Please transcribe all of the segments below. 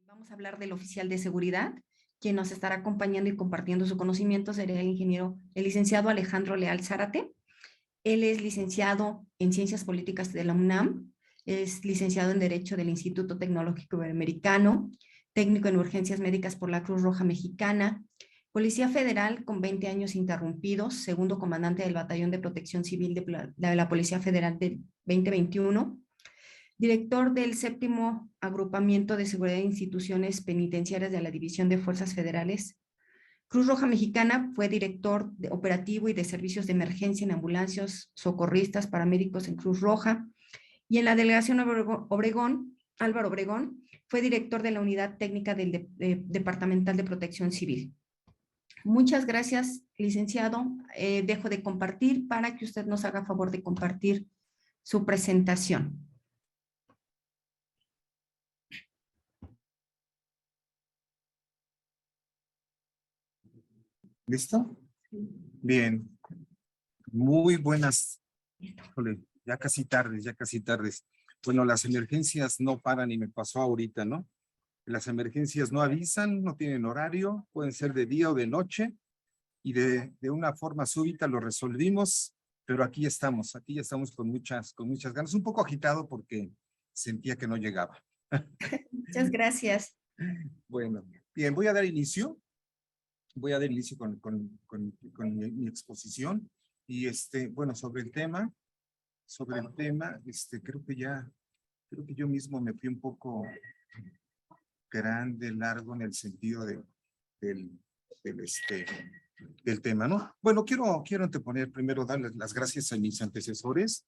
Vamos a hablar del oficial de seguridad. Quien nos estará acompañando y compartiendo su conocimiento será el licenciado Alejandro Leal Zárate. Él es licenciado en Ciencias Políticas de la UNAM, es licenciado en Derecho del Instituto Tecnológico Iberoamericano, técnico en urgencias médicas por la Cruz Roja Mexicana, Policía Federal con 20 años interrumpidos, segundo comandante del Batallón de Protección Civil de la Policía Federal del 2021, director del séptimo Agrupamiento de Seguridad de Instituciones Penitenciarias de la División de Fuerzas Federales. Cruz Roja Mexicana fue director de operativo y de servicios de emergencia en ambulancias, socorristas, paramédicos en Cruz Roja. Y en la delegación Obregón, Álvaro Obregón, fue director de la unidad técnica del Departamental de Protección Civil. Muchas gracias, licenciado. Dejo de compartir para que usted nos haga favor de compartir su presentación. ¿Listo? Bien. Muy buenas. Híjole, ya casi tardes, ya casi tardes. Bueno, las emergencias no paran y me pasó ahorita, ¿no? Las emergencias no avisan, no tienen horario, pueden ser de día o de noche y de una forma súbita lo resolvimos, pero aquí ya estamos con muchas ganas. Un poco agitado porque sentía que no llegaba. Muchas gracias. Bueno, bien, voy a dar inicio. Voy a dar inicio con mi exposición y bueno, sobre el tema, creo que yo mismo me fui un poco grande, largo en el sentido del, del tema, ¿no? Bueno, quiero anteponer primero darles las gracias a mis antecesores,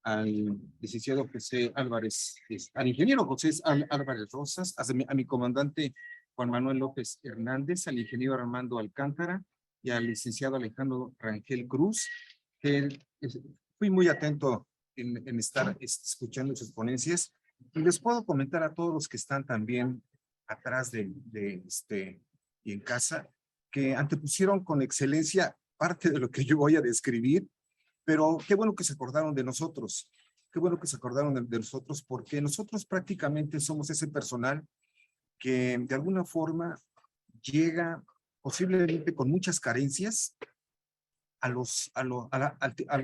al licenciado José Álvarez, al ingeniero José Álvarez Rosas, a mi comandante Juan Manuel López Hernández, al ingeniero Armando Alcántara y al licenciado Alejandro Rangel Cruz, que fui muy atento en estar escuchando sus ponencias. Y les puedo comentar a todos los que están también atrás y en casa, que antepusieron con excelencia parte de lo que yo voy a describir, pero qué bueno que se acordaron de nosotros, qué bueno que se acordaron de nosotros, porque nosotros prácticamente somos ese personal que de alguna forma llega posiblemente con muchas carencias a los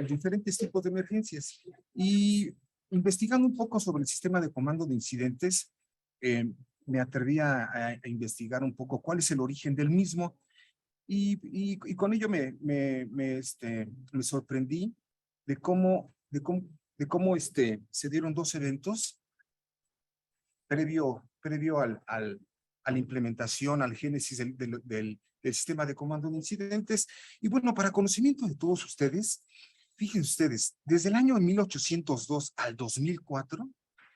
diferentes tipos de emergencias. Y investigando un poco sobre el sistema de comando de incidentes, me atreví a investigar un poco cuál es el origen del mismo y con ello me sorprendí de cómo se dieron dos eventos previo a la implementación, al génesis del sistema de comando de incidentes. Y bueno, para conocimiento de todos ustedes, fíjense ustedes, desde el año 1802 al 2004,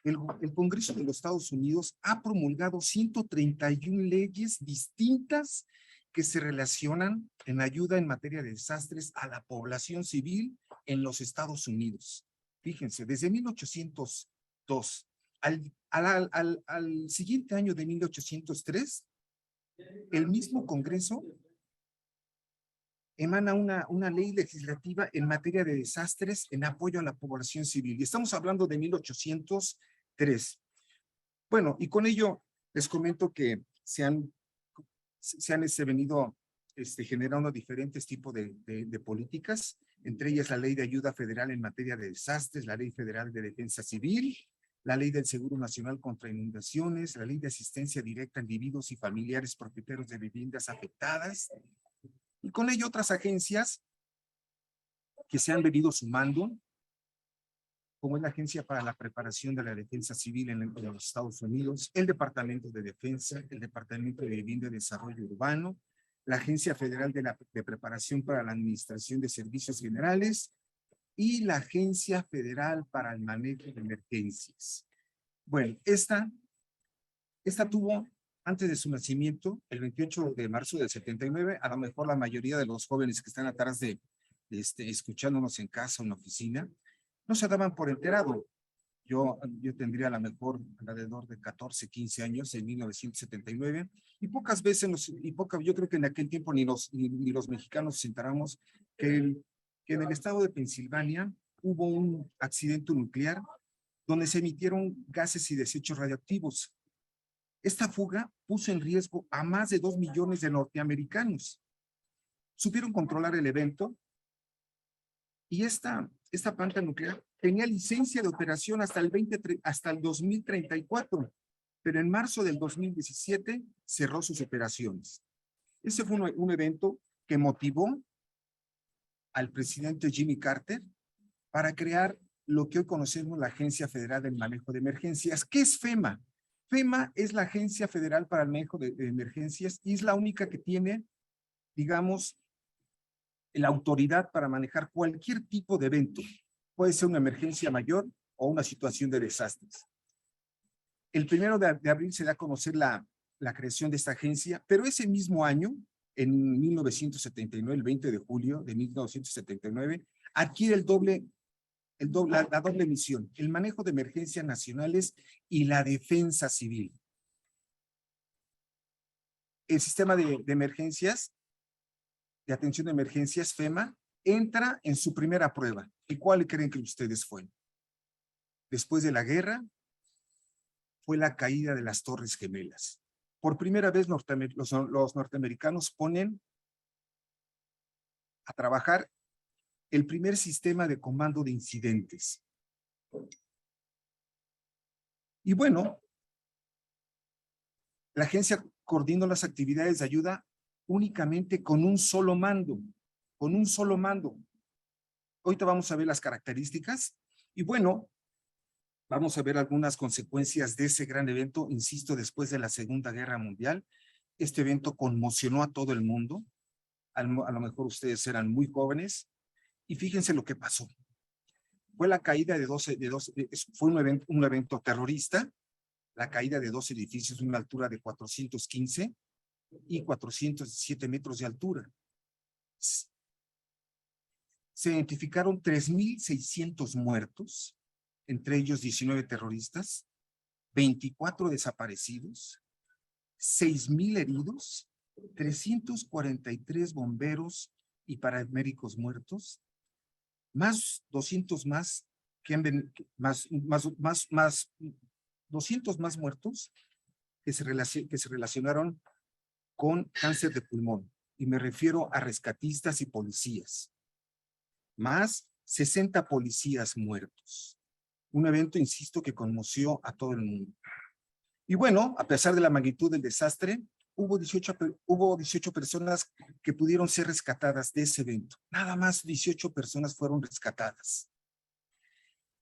el Congreso de los Estados Unidos ha promulgado 131 leyes distintas que se relacionan en ayuda en materia de desastres a la población civil en los Estados Unidos. Fíjense, desde 1802 al siguiente año de 1803, el mismo Congreso emana una ley legislativa en materia de desastres en apoyo a la población civil. Y estamos hablando de 1803. Bueno, y con ello les comento que se han venido generando diferentes tipos de políticas, entre ellas la Ley de Ayuda Federal en materia de desastres, la Ley Federal de Defensa Civil, la Ley del Seguro Nacional contra Inundaciones, la Ley de Asistencia Directa a Individuos y Familiares Propietarios de Viviendas Afectadas, y con ello otras agencias que se han venido sumando, como es la Agencia para la Preparación de la Defensa Civil en los Estados Unidos, el Departamento de Defensa, el Departamento de Vivienda y Desarrollo Urbano, la Agencia Federal de Preparación para la Administración de Servicios Generales y la Agencia Federal para el Manejo de Emergencias. Bueno, esta tuvo, antes de su nacimiento, el 28 de marzo del 79, a lo mejor la mayoría de los jóvenes que están atrás escuchándonos en casa o en la oficina, no se daban por enterado. Yo tendría a lo mejor alrededor de 14, 15 años en 1979, y pocas veces, yo creo que en aquel tiempo ni los mexicanos nos enteramos que en el estado de Pensilvania hubo un accidente nuclear donde se emitieron gases y desechos radioactivos. Esta fuga puso en riesgo a más de 2 millones de norteamericanos. Supieron controlar el evento y esta planta nuclear tenía licencia de operación hasta el 2034, pero en marzo del 2017 cerró sus operaciones. Ese fue un evento que motivó al presidente Jimmy Carter para crear lo que hoy conocemos la Agencia Federal del Manejo de Emergencias. ¿Qué es FEMA? FEMA es la Agencia Federal para el Manejo de Emergencias y es la única que tiene, digamos, la autoridad para manejar cualquier tipo de evento. Puede ser una emergencia mayor o una situación de desastres. El 1 de abril se da a conocer la creación de esta agencia, pero ese mismo año, en 1979, el 20 de julio de 1979, adquiere la doble misión, el manejo de emergencias nacionales y la defensa civil. El sistema de emergencias, de atención de emergencias, FEMA, entra en su primera prueba. ¿Y cuál creen que ustedes fue? Después de la guerra, fue la caída de las Torres Gemelas. Por primera vez los norteamericanos ponen a trabajar el primer sistema de comando de incidentes. Y bueno, la agencia coordinó las actividades de ayuda únicamente con un solo mando, con un solo mando. Ahorita vamos a ver las características y bueno, vamos a ver algunas consecuencias de ese gran evento, insisto, después de la Segunda Guerra Mundial. Este evento conmocionó a todo el mundo. A lo mejor ustedes eran muy jóvenes. Y fíjense lo que pasó. Fue la caída de 12 fue un evento terrorista, la caída de 2 edificios de una altura de 415 y 417 metros de altura. Se identificaron 3,600 muertos, entre ellos 19 terroristas, 24 desaparecidos, 6,000 heridos, 343 bomberos y paramédicos muertos, más 200 más que han venido, más 200 más muertos que se relacionaron con cáncer de pulmón. Y me refiero a rescatistas y policías. Más 60 policías muertos. Un evento, insisto, que conmocionó a todo el mundo. Y bueno, a pesar de la magnitud del desastre, hubo 18 personas que pudieron ser rescatadas de ese evento. Nada más 18 personas fueron rescatadas.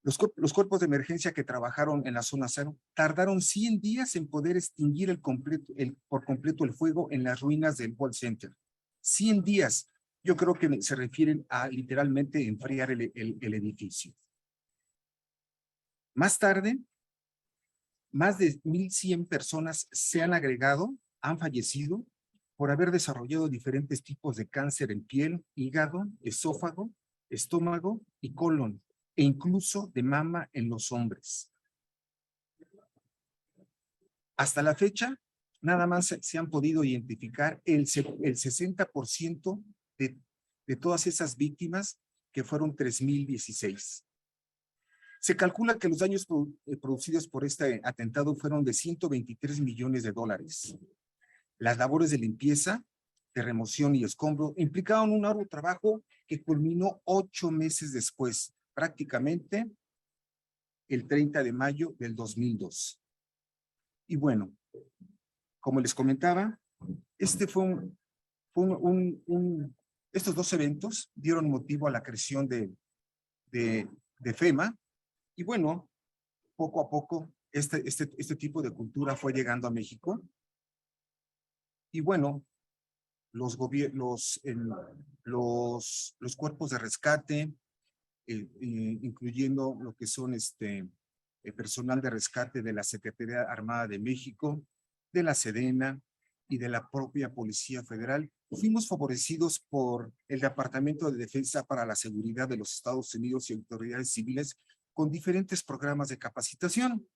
Los cuerpos de emergencia que trabajaron en la zona cero tardaron 100 días en poder extinguir por completo el fuego en las ruinas del World Center. 100 días. Yo creo que se refieren a literalmente enfriar el edificio. Más tarde, más de 1,100 personas se han agregado, han fallecido por haber desarrollado diferentes tipos de cáncer en piel, hígado, esófago, estómago y colon, e incluso de mama en los hombres. Hasta la fecha, nada más se han podido identificar el 60% de todas esas víctimas, que fueron 3,016. Se calcula que los daños producidos por este atentado fueron de $123 millones. Las labores de limpieza, de remoción y escombro implicaron un arduo trabajo que culminó 8 meses después, prácticamente el 30 de mayo del 2002. Y bueno, como les comentaba, estos 2 eventos dieron motivo a la creación de FEMA. Y bueno, poco a poco este tipo de cultura fue llegando a México. Y bueno, los cuerpos de rescate, incluyendo lo que son el personal de rescate de la Secretaría Armada de México, de la Sedena y de la propia Policía Federal, fuimos favorecidos por el Departamento de Defensa para la Seguridad de los Estados Unidos y autoridades civiles con diferentes programas de capacitación.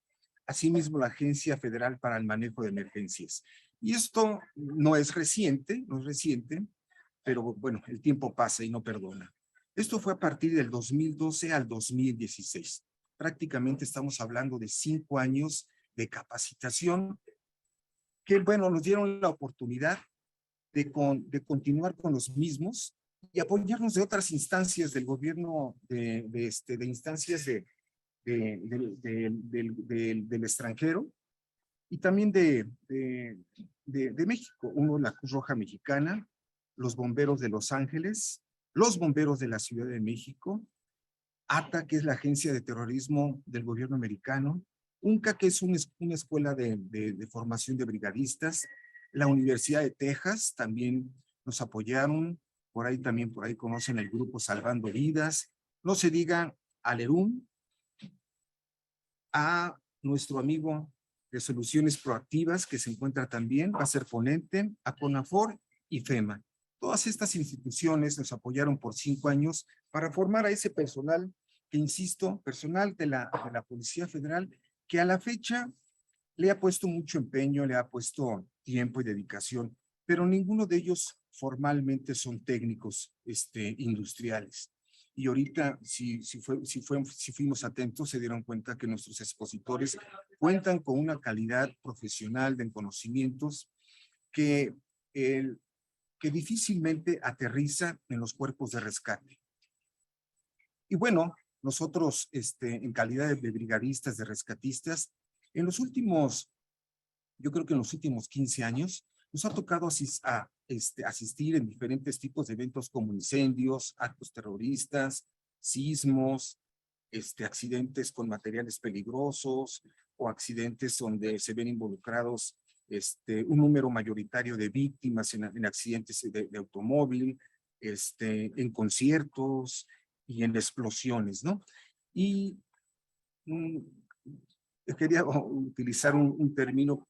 Asimismo, la Agencia Federal para el Manejo de Emergencias. Y esto no es reciente, pero bueno, el tiempo pasa y no perdona. Esto fue a partir del 2012 al 2016. Prácticamente estamos hablando de 5 años de capacitación que, bueno, nos dieron la oportunidad de continuar con los mismos y apoyarnos de otras instancias del gobierno, de instancias del extranjero y también de México. Uno, la Cruz Roja Mexicana, los bomberos de Los Ángeles, los bomberos de la Ciudad de México, ATA, que es la agencia de terrorismo del gobierno americano, UNCA, que es una escuela de formación de brigadistas, la Universidad de Texas también nos apoyaron, por ahí conocen el grupo Salvando Vidas, no se diga Alerún, a nuestro amigo de Soluciones Proactivas, que se encuentra también, va a ser ponente, a CONAFOR y FEMA. Todas estas instituciones nos apoyaron por 5 años para formar a ese personal que, insisto, personal de la Policía Federal, que a la fecha le ha puesto mucho empeño, le ha puesto tiempo y dedicación, pero ninguno de ellos formalmente son técnicos industriales. Y ahorita, si fuimos atentos, se dieron cuenta que nuestros expositores cuentan con una calidad profesional de conocimientos que, que difícilmente aterriza en los cuerpos de rescate. Y bueno, nosotros, en calidad de brigadistas, de rescatistas, yo creo que en los últimos 15 años, nos ha tocado asistir en diferentes tipos de eventos como incendios, actos terroristas, sismos, accidentes con materiales peligrosos o accidentes donde se ven involucrados un número mayoritario de víctimas en accidentes de automóvil, en conciertos y en explosiones, ¿no? Y quería utilizar un término,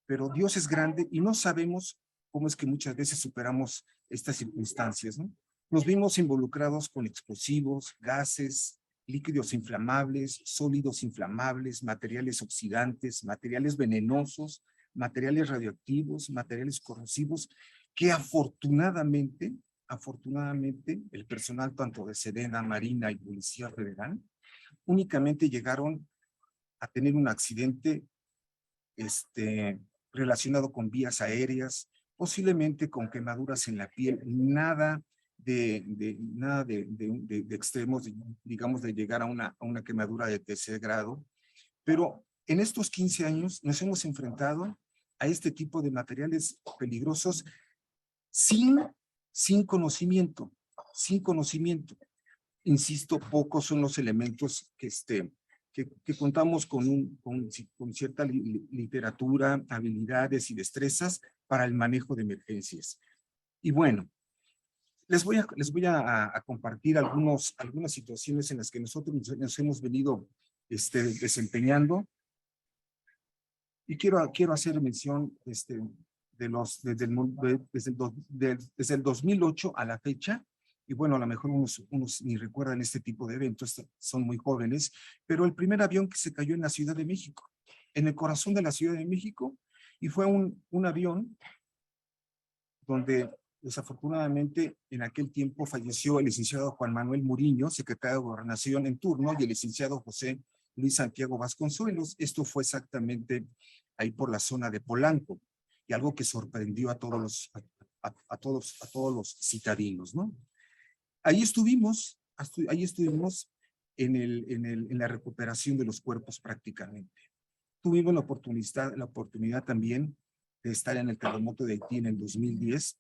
pero Dios es grande y no sabemos cómo es que muchas veces superamos estas circunstancias, ¿no? Nos vimos involucrados con explosivos, gases, líquidos inflamables, sólidos inflamables, materiales oxidantes, materiales venenosos, materiales radioactivos, materiales corrosivos, que afortunadamente, el personal tanto de Sedena, Marina y Policía Federal únicamente llegaron a tener un accidente relacionado con vías aéreas, posiblemente con quemaduras en la piel, nada de extremos, digamos, de llegar a una quemadura de tercer grado, pero en estos 15 años nos hemos enfrentado a este tipo de materiales peligrosos sin, sin conocimiento, sin conocimiento. Insisto, pocos son los elementos que contamos con cierta literatura, habilidades y destrezas para el manejo de emergencias. Y bueno, les voy a compartir algunas situaciones en las que nosotros nos hemos venido desempeñando. Y quiero hacer mención desde el 2008 a la fecha. Y bueno, a lo mejor unos ni recuerdan este tipo de eventos, son muy jóvenes, pero el primer avión que se cayó en la Ciudad de México, en el corazón de la Ciudad de México, y fue un avión donde desafortunadamente en aquel tiempo falleció el licenciado Juan Manuel Muriño, secretario de Gobernación en turno, y el licenciado José Luis Santiago Vasconcelos. Esto fue exactamente ahí por la zona de Polanco, y algo que sorprendió a todos los citadinos, ¿no? Ahí estuvimos en la recuperación de los cuerpos prácticamente. Tuvimos la oportunidad también de estar en el terremoto de Haití en el 2010,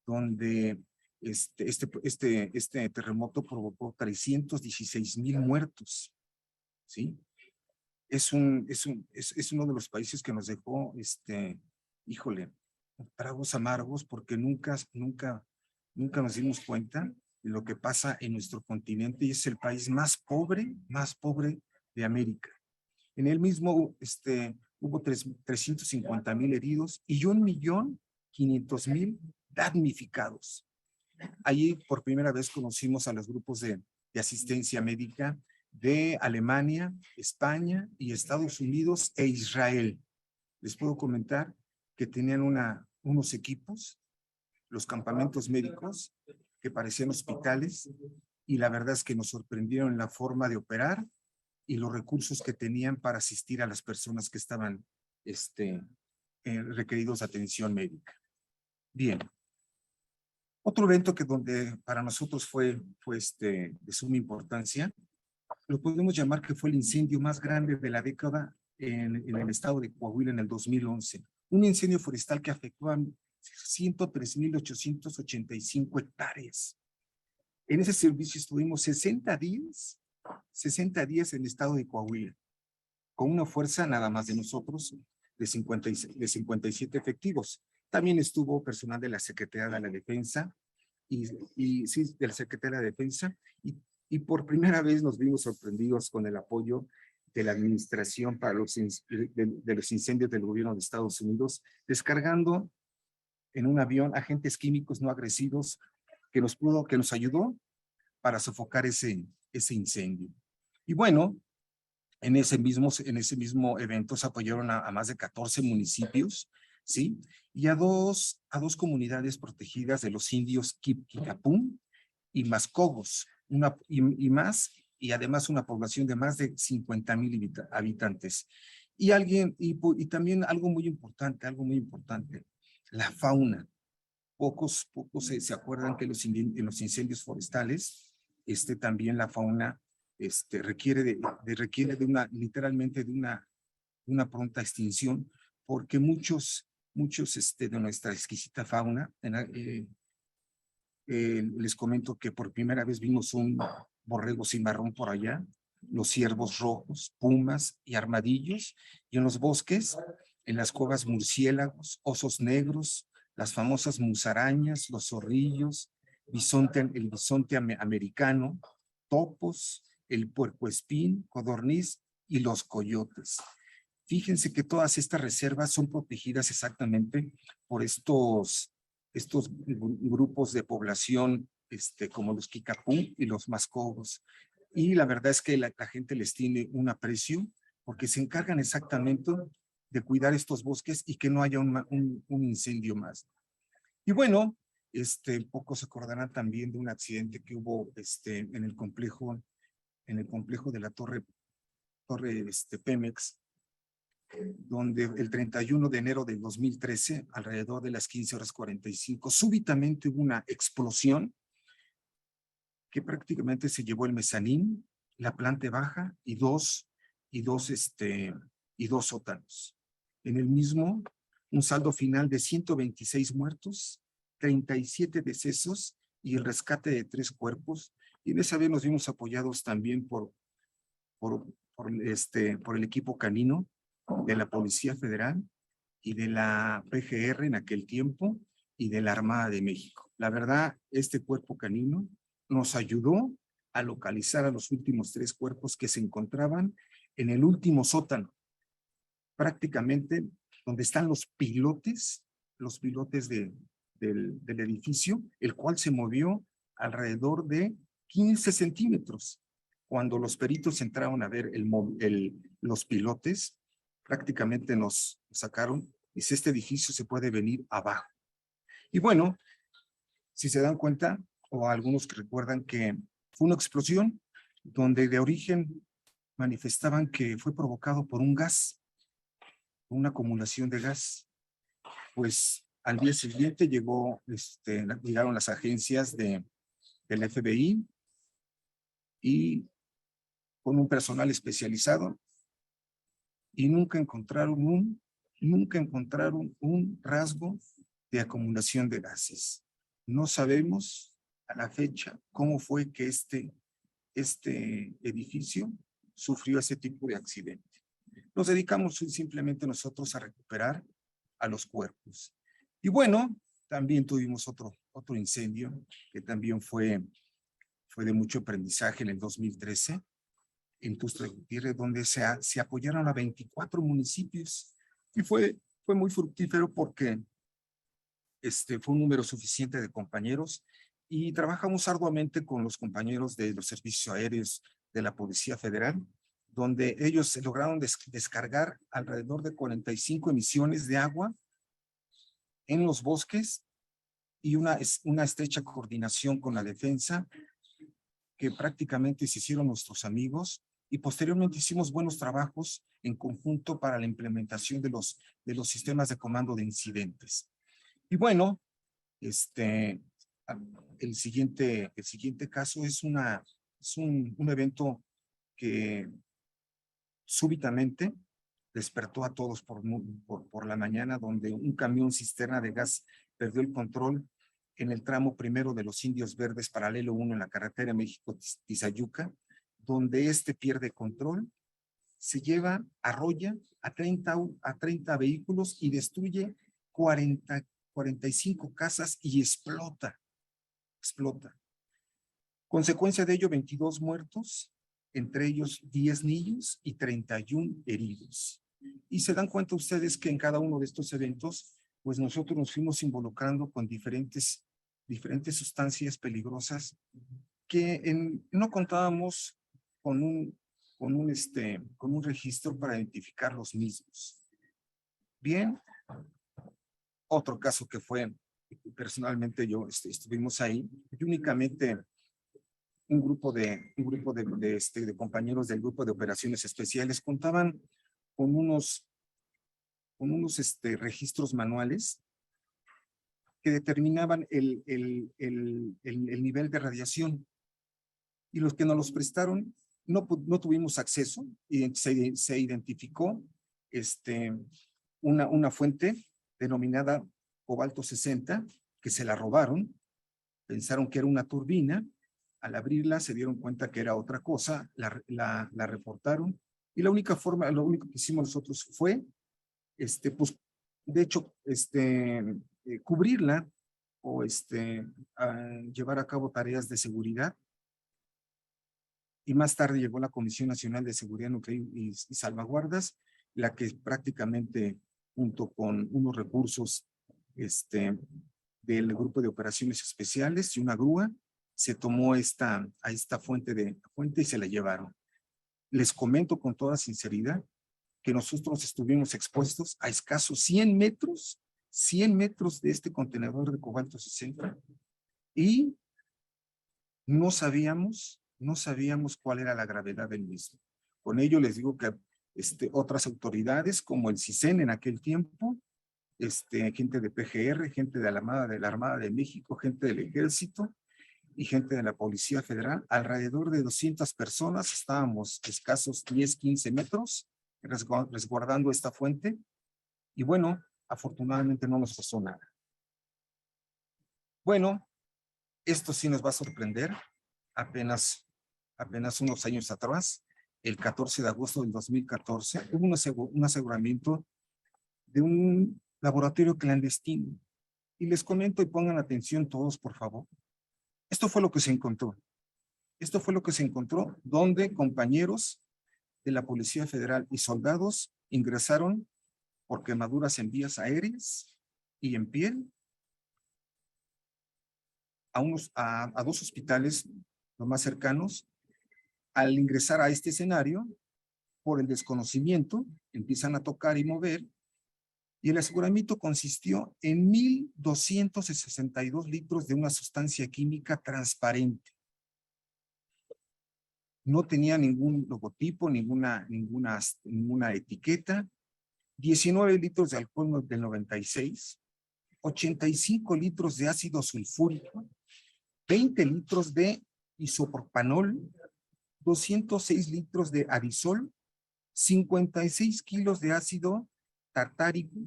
donde este terremoto provocó 316,000 muertos, ¿sí? Es uno de los países que nos dejó, híjole, tragos amargos, porque nunca nos dimos cuenta de lo que pasa en nuestro continente, y es el país más pobre de América. En él mismo hubo 350,000 heridos y 1,500,000 damnificados. Allí por primera vez conocimos a los grupos de asistencia médica de Alemania, España y Estados Unidos e Israel. Les puedo comentar que tenían unos equipos, los campamentos médicos, que parecían hospitales, y la verdad es que nos sorprendieron la forma de operar y los recursos que tenían para asistir a las personas que estaban requeridos de atención médica. Bien. Otro evento que donde para nosotros fue de suma importancia, lo podemos llamar que fue el incendio más grande de la década en el estado de Coahuila en el 2011. Un incendio forestal que afectó a 103,885 hectáreas. En ese servicio estuvimos 60 días en el estado de Coahuila, con una fuerza nada más de nosotros de 57 efectivos. También estuvo personal de la Secretaría de la Defensa sí, de la Secretaría de la Defensa, y por primera vez nos vimos sorprendidos con el apoyo de la Administración para los Incendios del Gobierno de Estados Unidos, descargando en un avión agentes químicos no agresivos que nos ayudó para sofocar ese incendio. Y bueno, en ese mismo evento se apoyaron a más de 14 municipios, ¿sí? Y a dos comunidades protegidas de los indios Kicapún y Mascogos, y además una población de más de 50,000 habitantes. Y también algo muy importante, la fauna. Pocos se acuerdan que en los incendios forestales, también la fauna requiere literalmente de una pronta extinción, porque muchos de nuestra exquisita fauna, les comento que por primera vez vimos un borrego cimarrón por allá, los ciervos rojos, pumas y armadillos, y en los bosques, en las cuevas, murciélagos, osos negros, las famosas musarañas, los zorrillos, el bisonte americano, topos, el puercoespín, codorniz y los coyotes. Fíjense que todas estas reservas son protegidas exactamente por estos grupos de población, como los Kicapú y los Mascogos. Y la verdad es que la gente les tiene un aprecio porque se encargan exactamente de cuidar estos bosques y que no haya un incendio más. Y bueno, pocos se acordarán también de un accidente que hubo en el complejo de la torre Pemex, donde el 31 de enero del 2013, alrededor de las 15:45, súbitamente hubo una explosión que prácticamente se llevó el mezanín, la planta baja y dos sótanos. En el mismo, un saldo final de 126 muertos, 37 decesos y el rescate de 3 cuerpos. Y en esa vez nos vimos apoyados también por el equipo canino de la Policía Federal y de la PGR en aquel tiempo y de la Armada de México. La verdad, este cuerpo canino nos ayudó a localizar a los últimos 3 cuerpos que se encontraban en el último sótano, prácticamente donde están los pilotes del edificio, el cual se movió alrededor de 15 centímetros. Cuando los peritos entraron a ver los pilotes, prácticamente nos sacaron, y si este edificio se puede venir abajo. Y bueno, si se dan cuenta, o algunos que recuerdan que fue una explosión donde de origen manifestaban que fue provocado por un gas, una acumulación de gas. Pues al día siguiente llegaron las agencias del FBI y con un personal especializado, y nunca encontraron un rasgo de acumulación de gases. No sabemos a la fecha cómo fue que este edificio sufrió ese tipo de accidente. Nos dedicamos simplemente nosotros a recuperar a los cuerpos. Y bueno, también tuvimos otro incendio que también fue de mucho aprendizaje en el 2013, en Tuxtla Gutiérrez, donde se apoyaron a 24 municipios, y fue muy fructífero porque fue un número suficiente de compañeros, y trabajamos arduamente con los compañeros de los servicios aéreos de la Policía Federal, donde ellos lograron descargar alrededor de 45 emisiones de agua en los bosques y una estrecha coordinación con la defensa, que prácticamente se hicieron nuestros amigos, y posteriormente hicimos buenos trabajos en conjunto para la implementación de los sistemas de comando de incidentes. Y bueno, este, el siguiente caso es un evento que súbitamente despertó a todos por la mañana, donde un camión cisterna de gas perdió el control en el tramo primero de los Indios Verdes, paralelo 1 en la carretera México-Tizayuca, donde este pierde control, se lleva, arrolla a 30 vehículos y destruye 45 casas y explota. Consecuencia de ello, 22 muertos, entre ellos 10 niños y 31 heridos. Y se dan cuenta ustedes que en cada uno de estos eventos, pues nosotros nos fuimos involucrando con diferentes sustancias peligrosas que no contábamos con un registro para identificar los mismos. Bien, otro caso que fue, personalmente estuvimos ahí, y únicamente un grupo de compañeros del grupo de operaciones especiales contaban con unos registros manuales que determinaban el nivel de radiación, y los que nos los prestaron no tuvimos acceso, y se identificó una fuente denominada cobalto 60, que se la robaron, pensaron que era una turbina. Al abrirla se dieron cuenta que era otra cosa, la reportaron, y lo único que hicimos nosotros fue, pues, de hecho, cubrirla o llevar a cabo tareas de seguridad. Y más tarde llegó la Comisión Nacional de Seguridad Nuclear y Salvaguardas, la que prácticamente, junto con unos recursos del Grupo de Operaciones Especiales y una grúa, se tomó a esta fuente y se la llevaron. Les comento con toda sinceridad que nosotros estuvimos expuestos a escasos 100 metros de este contenedor de cobalto 60, y no sabíamos cuál era la gravedad del mismo. Con ello les digo que otras autoridades como el CISEN en aquel tiempo, gente de PGR, gente de la Armada de México, gente del Ejército y gente de la Policía Federal, alrededor de 200 personas, estábamos escasos 10, 15 metros resguardando esta fuente, y bueno, afortunadamente no nos pasó nada. Bueno, esto sí nos va a sorprender. Apenas unos años atrás, el 14 de agosto del 2014, hubo un aseguramiento de un laboratorio clandestino. Y les comento, y pongan atención todos, por favor. Esto fue lo que se encontró. Donde compañeros de la Policía Federal y soldados ingresaron por quemaduras en vías aéreas y en piel a dos hospitales los más cercanos. Al ingresar a este escenario, por el desconocimiento, empiezan a tocar y mover, y el aseguramiento consistió en 1,262 litros de una sustancia química transparente. No tenía ningún logotipo, ninguna etiqueta. 19 litros de alcohol del 96, 85 litros de ácido sulfúrico, 20 litros de isopropanol, 206 litros de adisol, 56 kilos de ácido tartárico,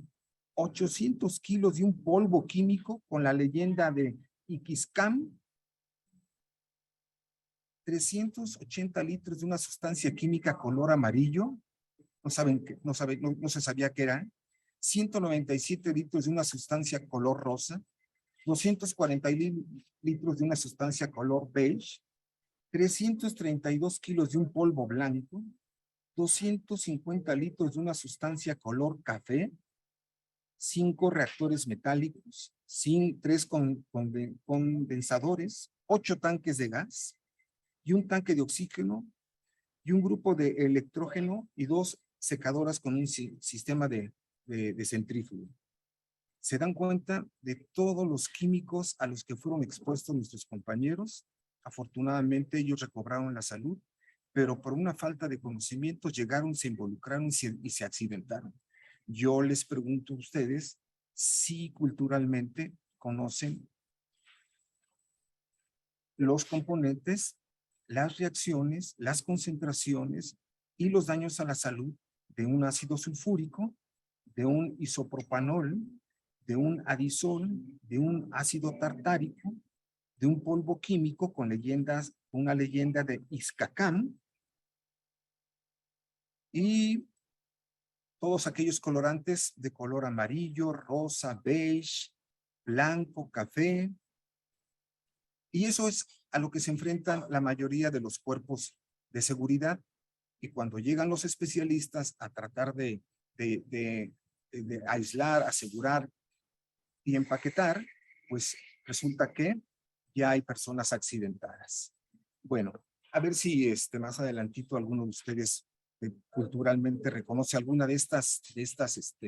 800 kilos de un polvo químico con la leyenda de Iquiscam, 380 litros de una sustancia química color amarillo, no se sabía qué era, 197 litros de una sustancia color rosa, 240 litros de una sustancia color beige, 332 kilos de un polvo blanco, 250 litros de una sustancia color café, 5 reactores metálicos, 3 condensadores, 8 tanques de gas y un tanque de oxígeno y un grupo de electrógeno y 2 secadoras con un sistema de centrífugo. se dan cuenta de todos los químicos a los que fueron expuestos nuestros compañeros. Afortunadamente ellos recobraron la salud, pero por una falta de conocimientos llegaron, se involucraron y se accidentaron. Yo les pregunto a ustedes si culturalmente conocen los componentes, las reacciones, las concentraciones y los daños a la salud de un ácido sulfúrico, de un isopropanol, de un adisol, de un ácido tartárico, de un polvo químico con leyendas, una leyenda de Izcacán, y todos aquellos colorantes de color amarillo, rosa, beige, blanco, café. Y eso es a lo que se enfrentan la mayoría de los cuerpos de seguridad. Y cuando llegan los especialistas a tratar de aislar, asegurar y empaquetar, pues resulta que ya hay personas accidentadas. Bueno, a ver si más adelantito alguno de ustedes culturalmente reconoce alguna de estas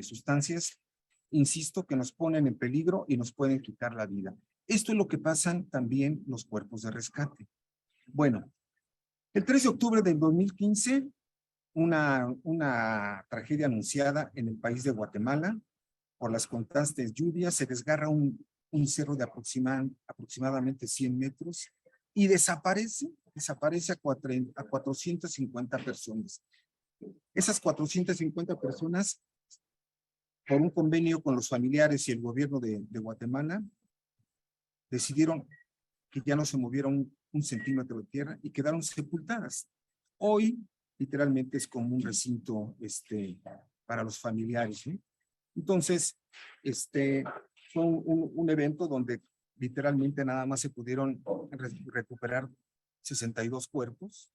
sustancias, insisto, que nos ponen en peligro y nos pueden quitar la vida. Esto es lo que pasan también los cuerpos de rescate. Bueno, el 3 de octubre del 2015, una tragedia anunciada en el país de Guatemala. Por las constantes lluvias se desgarra un cerro de aproximadamente 100 metros y desaparece a 450 personas. Esas 450 personas, por un convenio con los familiares y el gobierno de Guatemala, decidieron que ya no se moviera un centímetro de tierra y quedaron sepultadas. Hoy, literalmente, es como un recinto para los familiares, ¿eh? Entonces, fue un evento donde literalmente nada más se pudieron recuperar 62 cuerpos,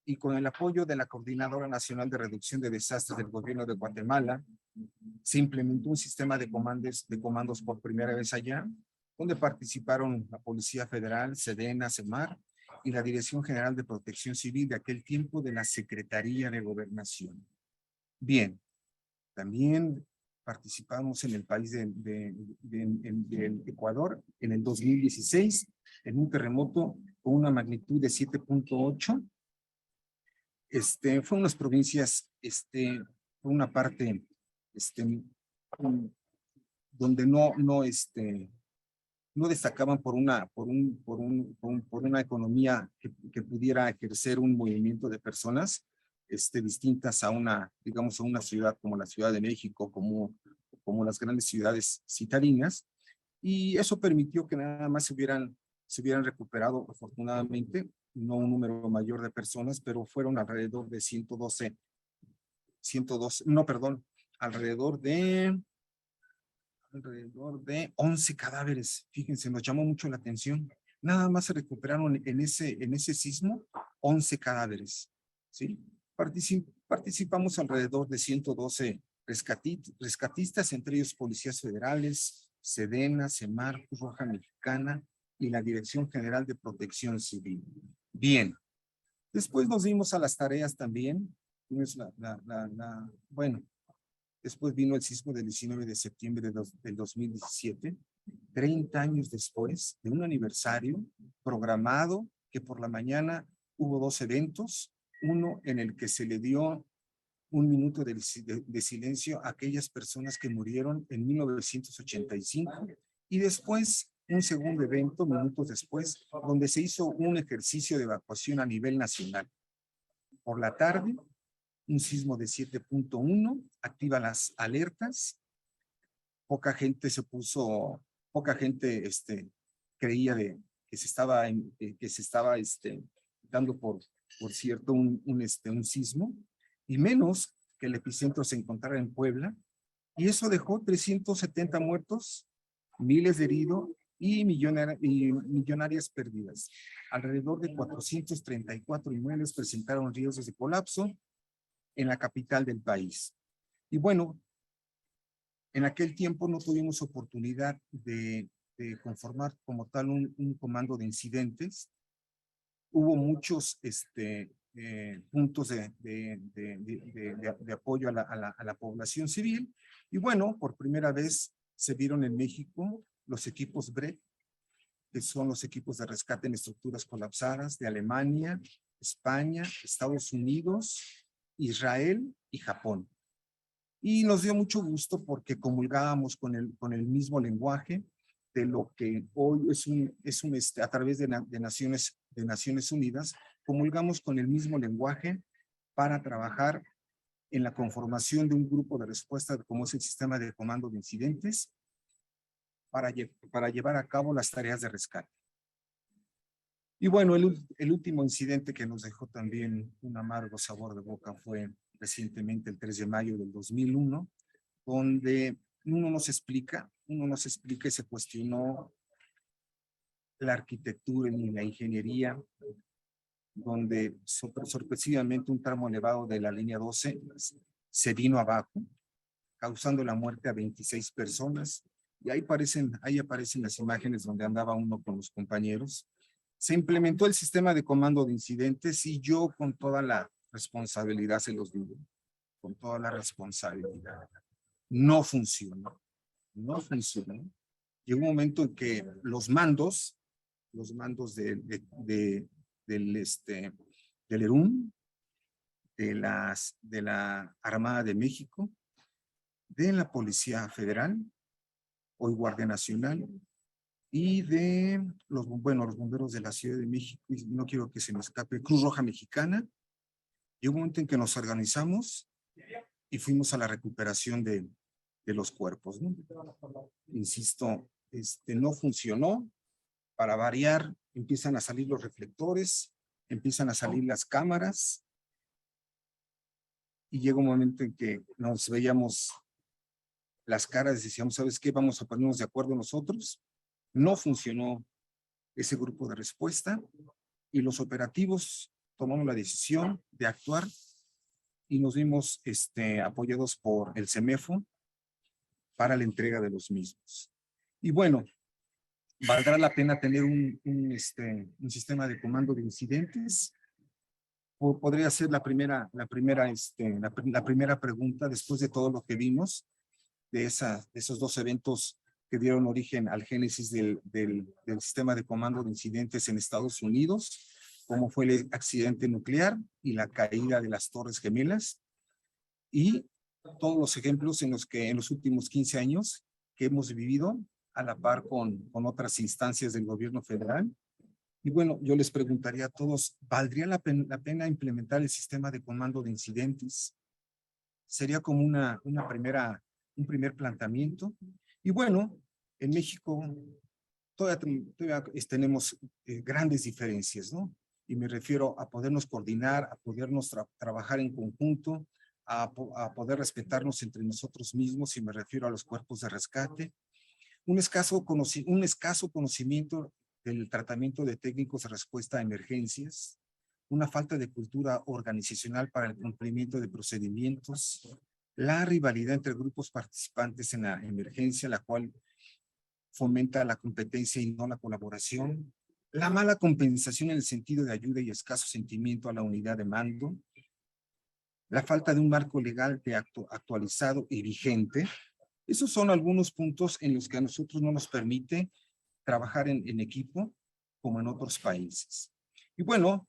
y con el apoyo de la Coordinadora Nacional de Reducción de Desastres del Gobierno de Guatemala, se implementó un sistema de comandos por primera vez allá, donde participaron la Policía Federal, Sedena, Semar y la Dirección General de Protección Civil de aquel tiempo de la Secretaría de Gobernación. Bien, también participamos en el país del Ecuador en el 2016 en un terremoto con una magnitud de 7.8. Fue unas provincias, por una parte, donde no destacaban por una economía que pudiera ejercer un movimiento de personas distintas a digamos, a una ciudad como la Ciudad de México, como las grandes ciudades citadinas, y eso permitió que nada más se hubieran recuperado, afortunadamente, no un número mayor de personas, pero fueron alrededor de 112, no, perdón, alrededor de 11 cadáveres. Fíjense, nos llamó mucho la atención. Nada más se recuperaron en ese sismo 11 cadáveres, ¿sí? Participamos alrededor de 112 rescatistas, entre ellos policías federales, Sedena, Semar, Cruz Roja Mexicana y la Dirección General de Protección Civil. Bien, después nos dimos a las tareas también. Bueno, después vino el sismo del 19 de septiembre del 2017, 30 años después de un aniversario programado, que por la mañana hubo dos eventos, uno en el que se le dio un minuto de silencio a aquellas personas que murieron en 1985, y después un segundo evento, minutos después, donde se hizo un ejercicio de evacuación a nivel nacional. Por la tarde, un sismo de 7.1 activa las alertas. Poca gente creía que se estaba dando por cierto un sismo, y menos que el epicentro se encontrara en Puebla, y eso dejó 370 muertos, miles de heridos y millonarias pérdidas. Alrededor de 434 inmuebles presentaron riesgos de colapso en la capital del país. Y bueno, en aquel tiempo no tuvimos oportunidad de conformar como tal un comando de incidentes. Hubo muchos puntos de apoyo a la población civil. Y bueno, por primera vez se vieron en México los equipos BREC, que son los equipos de rescate en estructuras colapsadas de Alemania, España, Estados Unidos, Israel y Japón. Y nos dio mucho gusto porque comulgábamos con el mismo lenguaje de lo que hoy a través de Naciones Unidas, comulgamos con el mismo lenguaje para trabajar en la conformación de un grupo de respuesta como es el sistema de comando de incidentes para llevar a cabo las tareas de rescate. Y bueno, el último incidente que nos dejó también un amargo sabor de boca fue recientemente el 3 de mayo del 2001, donde uno nos explica y se cuestionó la arquitectura y la ingeniería, donde sorpresivamente un tramo elevado de la línea 12 se vino abajo, causando la muerte a 26 personas. Y ahí aparecen las imágenes donde andaba uno con los compañeros. Se implementó el sistema de comando de incidentes y yo con toda la responsabilidad se los digo, con toda la responsabilidad. No funcionó. Llegó un momento en que los mandos del ERUM, de la Armada de México, de la Policía Federal, hoy Guardia Nacional, y de los bomberos de la Ciudad de México, y no quiero que se me escape, Cruz Roja Mexicana. Llegó un momento en que nos organizamos y fuimos a la recuperación de los cuerpos, ¿no? Insisto, no funcionó. Para variar, empiezan a salir los reflectores, empiezan a salir las cámaras, y llega un momento en que nos veíamos las caras y decíamos, ¿sabes qué? Vamos a ponernos de acuerdo nosotros. No funcionó ese grupo de respuesta y los operativos tomamos la decisión de actuar y nos vimos apoyados por el CEMEFO para la entrega de los mismos. Y bueno, ¿valdrá la pena tener un sistema de comando de incidentes? Podría ser la primera pregunta después de todo lo que vimos de esos dos eventos que dieron origen al génesis del sistema de comando de incidentes en Estados Unidos, como fue el accidente nuclear y la caída de las Torres Gemelas, y todos los ejemplos en los que en los últimos 15 años que hemos vivido a la par con otras instancias del gobierno federal. Y bueno, yo les preguntaría a todos, ¿valdría la pena implementar el sistema de comando de incidentes? Sería como un primer planteamiento. Y bueno, en México todavía tenemos grandes diferencias, ¿no? Y me refiero a podernos coordinar, a podernos trabajar en conjunto, a poder respetarnos entre nosotros mismos, y me refiero a los cuerpos de rescate. Un escaso conocimiento del tratamiento de técnicos de respuesta a emergencias, una falta de cultura organizacional para el cumplimiento de procedimientos, la rivalidad entre grupos participantes en la emergencia, la cual fomenta la competencia y no la colaboración, la mala compensación en el sentido de ayuda y escaso sentimiento a la unidad de mando, la falta de un marco legal actualizado y vigente. Esos son algunos puntos en los que a nosotros no nos permite trabajar en equipo como en otros países. Y bueno,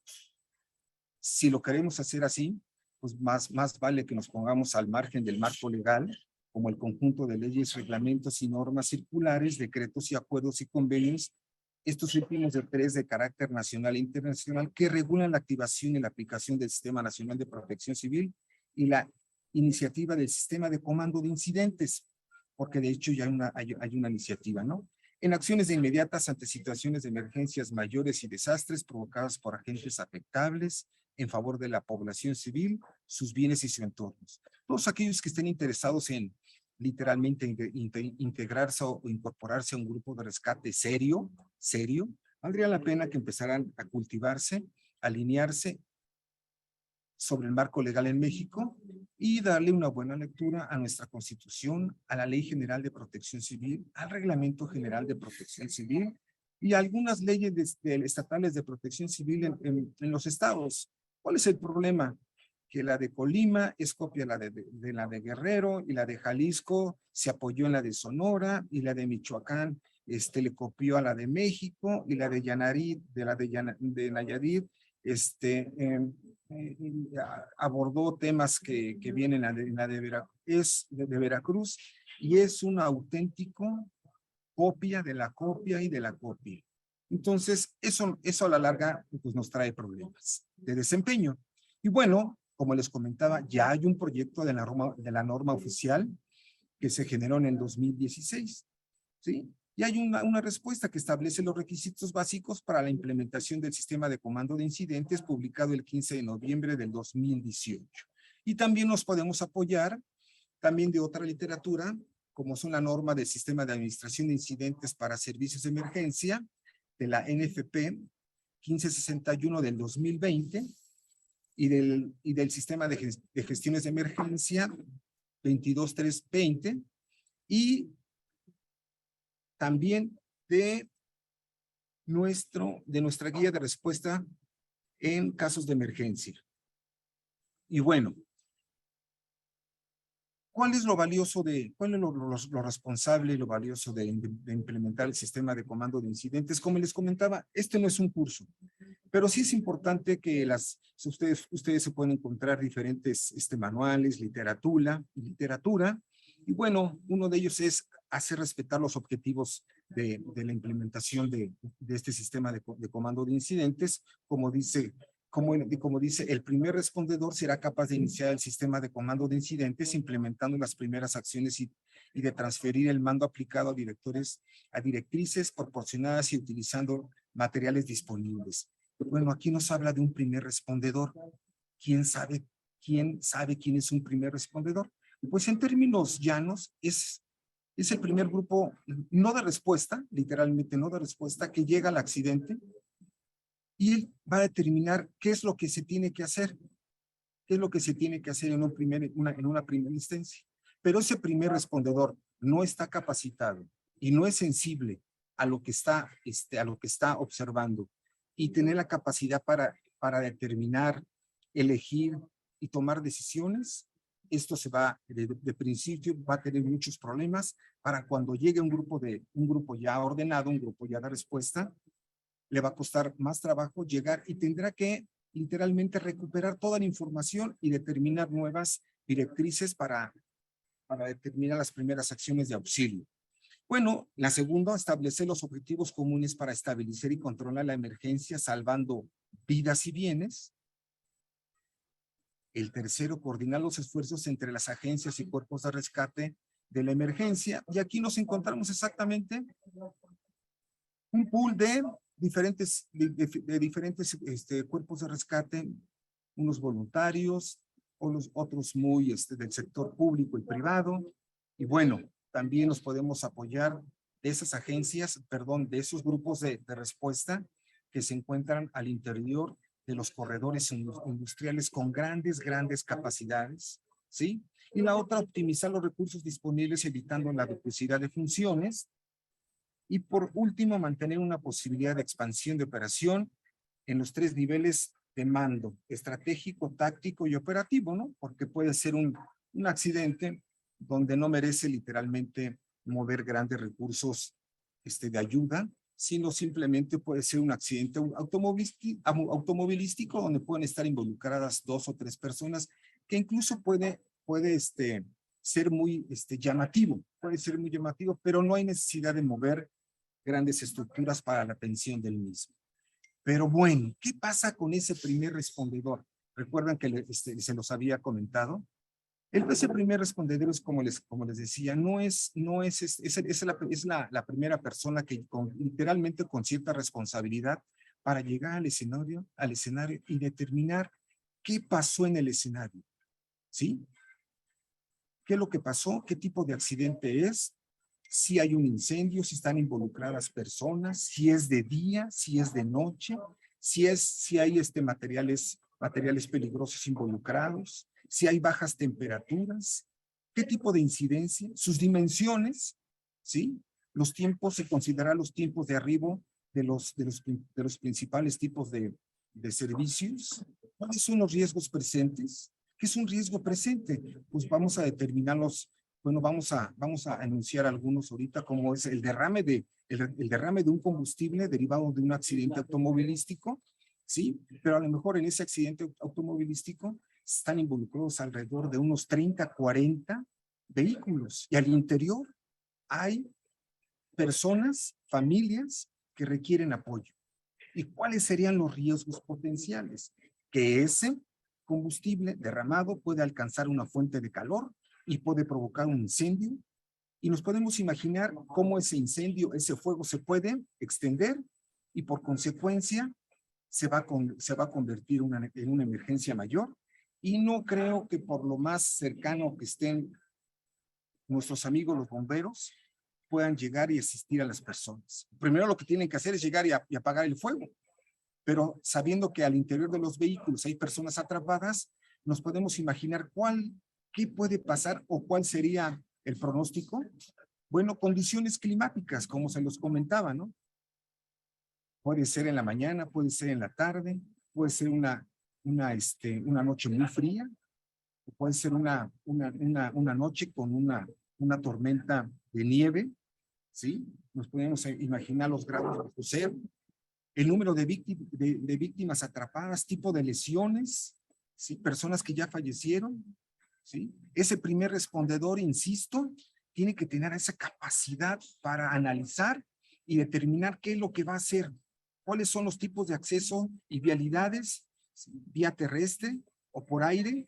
si lo queremos hacer así, pues más vale que nos pongamos al margen del marco legal, como el conjunto de leyes, reglamentos y normas circulares, decretos y acuerdos y convenios, estos últimos de 3 de carácter nacional e internacional, que regulan la activación y la aplicación del Sistema Nacional de Protección Civil y la iniciativa del Sistema de Comando de Incidentes, porque de hecho ya hay una iniciativa, ¿no? En acciones de inmediatas ante situaciones de emergencias mayores y desastres provocadas por agentes afectables en favor de la población civil, sus bienes y sus entornos. Todos aquellos que estén interesados en literalmente integrarse o incorporarse a un grupo de rescate serio, valdría la pena que empezaran a cultivarse, alinearse sobre el marco legal en México y darle una buena lectura a nuestra Constitución, a la Ley General de Protección Civil, al Reglamento General de Protección Civil y a algunas leyes estatales de protección civil en los estados. ¿Cuál es el problema? Que la de Colima es copia de la de Guerrero, y la de Jalisco se apoyó en la de Sonora, y la de Michoacán le copió a la de México, y la de Nayarit, de Nayarit, abordó temas que vienen en la de Veracruz, y es un auténtico copia de la copia y de la copia. Entonces, eso a la larga pues, nos trae problemas de desempeño. Y bueno, como les comentaba, ya hay un proyecto de la norma oficial que se generó en el 2016, ¿sí? Y hay una respuesta que establece los requisitos básicos para la implementación del sistema de comando de incidentes publicado el 15 de noviembre del 2018. Y también nos podemos apoyar también de otra literatura, como son la norma del Sistema de Administración de Incidentes para Servicios de Emergencia, de la NFP 1561 del 2020, y del Sistema de Gestiones de Emergencia 22320, y también de nuestra guía de respuesta en casos de emergencia. Y bueno, ¿cuál es lo valioso cuál es lo responsable y lo valioso de implementar el sistema de comando de incidentes? Como les comentaba, este no es un curso, pero sí es importante que ustedes se pueden encontrar diferentes manuales, literatura, y bueno, uno de ellos es hacer respetar los objetivos de la implementación de este sistema de comando de incidentes, como dice, el primer respondedor será capaz de iniciar el sistema de comando de incidentes implementando las primeras acciones y de transferir el mando aplicado a directrices proporcionadas y utilizando materiales disponibles. Bueno, aquí nos habla de un primer respondedor. ¿Quién sabe quién es un primer respondedor? Pues en términos llanos es el primer grupo no de respuesta, literalmente no de respuesta, que llega al accidente, y él va a determinar qué es lo que se tiene que hacer, en una primera instancia. Pero ese primer respondedor no está capacitado y no es sensible a lo que está observando, y tener la capacidad para determinar, elegir y tomar decisiones. Esto de principio va a tener muchos problemas para cuando llegue un grupo ya ordenado, un grupo ya de respuesta. Le va a costar más trabajo llegar y tendrá que literalmente recuperar toda la información y determinar nuevas directrices para determinar las primeras acciones de auxilio. Bueno, la segunda, establecer los objetivos comunes para estabilizar y controlar la emergencia, salvando vidas y bienes. El tercero, coordinar los esfuerzos entre las agencias y cuerpos de rescate de la emergencia. Y aquí nos encontramos exactamente un pool de diferentes cuerpos de rescate, unos voluntarios, otros muy del sector público y privado. Y bueno, también nos podemos apoyar de esas agencias, de esos grupos de respuesta que se encuentran al interior de los corredores industriales con grandes capacidades, ¿sí? Y la otra, optimizar los recursos disponibles evitando la duplicidad de funciones. Y por último, mantener una posibilidad de expansión de operación en los 3 niveles de mando: estratégico, táctico y operativo, ¿no? Porque puede ser un accidente donde no merece literalmente mover grandes recursos de ayuda, sino simplemente puede ser un accidente automovilístico donde pueden estar involucradas 2 o 3 personas, que incluso puede ser muy llamativo, pero no hay necesidad de mover grandes estructuras para la atención del mismo. Pero bueno, ¿qué pasa con ese primer respondedor? Recuerdan que se los había comentado. Ese primer respondedor es, como les decía, es la primera persona que literalmente con cierta responsabilidad para llegar al escenario y determinar qué pasó en el escenario, ¿sí? ¿Qué es lo que pasó? ¿Qué tipo de accidente es? Si hay un incendio, si están involucradas personas, si es de día, si es de noche, si hay materiales peligrosos involucrados, si hay bajas temperaturas, qué tipo de incidencia, sus dimensiones, ¿sí? Los tiempos, se consideran los tiempos de arribo de los principales tipos de servicios, ¿Cuáles son los riesgos presentes? ¿Qué es un riesgo presente? Pues vamos a determinarlos. Bueno, vamos a enunciar algunos ahorita, como es el derrame el derrame de un combustible derivado de un accidente automovilístico, ¿sí? Pero a lo mejor en ese accidente automovilístico están involucrados alrededor de unos 30, 40 vehículos, y al interior hay personas, familias que requieren apoyo. ¿Y cuáles serían los riesgos potenciales? Que ese combustible derramado puede alcanzar una fuente de calor y puede provocar un incendio. Y nos podemos imaginar cómo ese incendio, ese fuego se puede extender y por consecuencia se va a convertir en una emergencia mayor. Y no creo que por lo más cercano que estén nuestros amigos los bomberos puedan llegar y asistir a las personas. Primero lo que tienen que hacer es llegar y apagar el fuego, pero sabiendo que al interior de los vehículos hay personas atrapadas, nos podemos imaginar qué puede pasar o cuál sería el pronóstico. Bueno, condiciones climáticas, como se los comentaba, ¿no? Puede ser en la mañana, puede ser en la tarde, puede ser una noche muy fría, puede ser una noche con una tormenta de nieve, ¿sí? Nos podemos imaginar los grados de crucero, el número de víctimas atrapadas, tipo de lesiones, ¿sí? Personas que ya fallecieron, ¿sí? Ese primer respondedor, insisto, tiene que tener esa capacidad para analizar y determinar qué es lo que va a hacer, cuáles son los tipos de acceso y vialidades, ¿sí? Vía terrestre o por aire.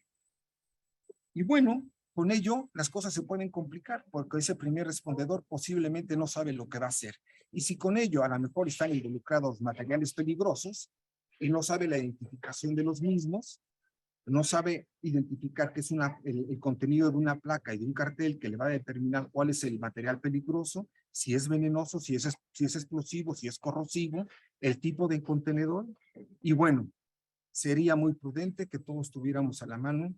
Y bueno, con ello las cosas se pueden complicar porque ese primer respondedor posiblemente no sabe lo que va a hacer. Y si con ello a lo mejor están involucrados materiales peligrosos y no sabe la identificación de los mismos, no sabe identificar qué es el contenido de una placa y de un cartel que le va a determinar cuál es el material peligroso, si es venenoso, si es explosivo, si es corrosivo, el tipo de contenedor. Y bueno, sería muy prudente que todos tuviéramos a la mano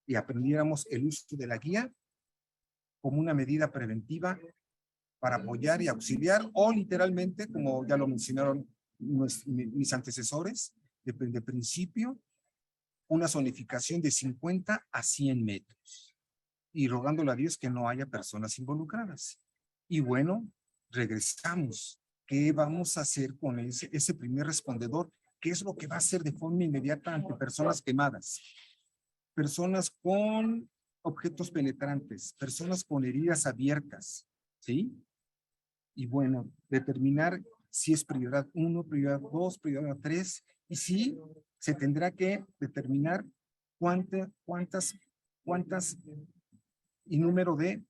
y aprendiéramos el uso de la guía como una medida preventiva para apoyar y auxiliar, o literalmente, como ya lo mencionaron mis antecesores, de principio, una zonificación de 50 a 100 metros, y rogándole a Dios que no haya personas involucradas. Y bueno, regresamos. ¿Qué vamos a hacer con ese primer respondedor? ¿Qué es lo que va a hacer de forma inmediata ante personas quemadas? Personas con objetos penetrantes, personas con heridas abiertas, ¿sí? Y bueno, determinar si es prioridad 1, prioridad 2, prioridad 3, y sí, se tendrá que determinar cuántas y número de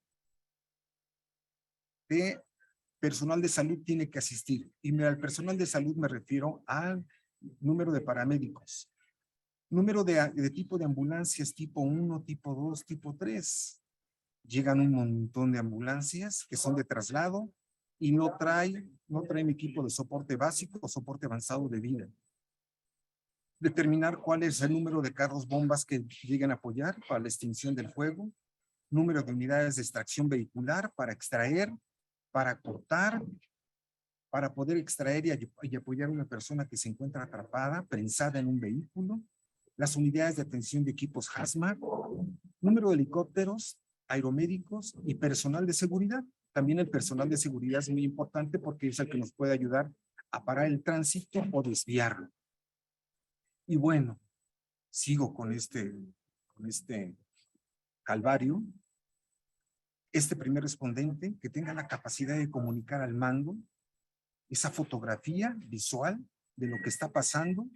personal de salud tiene que asistir. Y al personal de salud me refiero al número de paramédicos, número de tipo de ambulancias, tipo 1, tipo 2, tipo 3. Llegan un montón de ambulancias que son de traslado y no traen equipo de soporte básico o soporte avanzado de vida. Determinar cuál es el número de carros bombas que lleguen a apoyar para la extinción del fuego, número de unidades de extracción vehicular para extraer, para cortar, para poder extraer y apoyar a una persona que se encuentra atrapada, prensada en un vehículo, las unidades de atención de equipos hazmat, número de helicópteros, aeromédicos y personal de seguridad. También el personal de seguridad es muy importante porque es el que nos puede ayudar a parar el tránsito o desviarlo. Y bueno, sigo con este calvario. Este primer respondente que tenga la capacidad de comunicar al mando esa fotografía visual de lo que está pasando,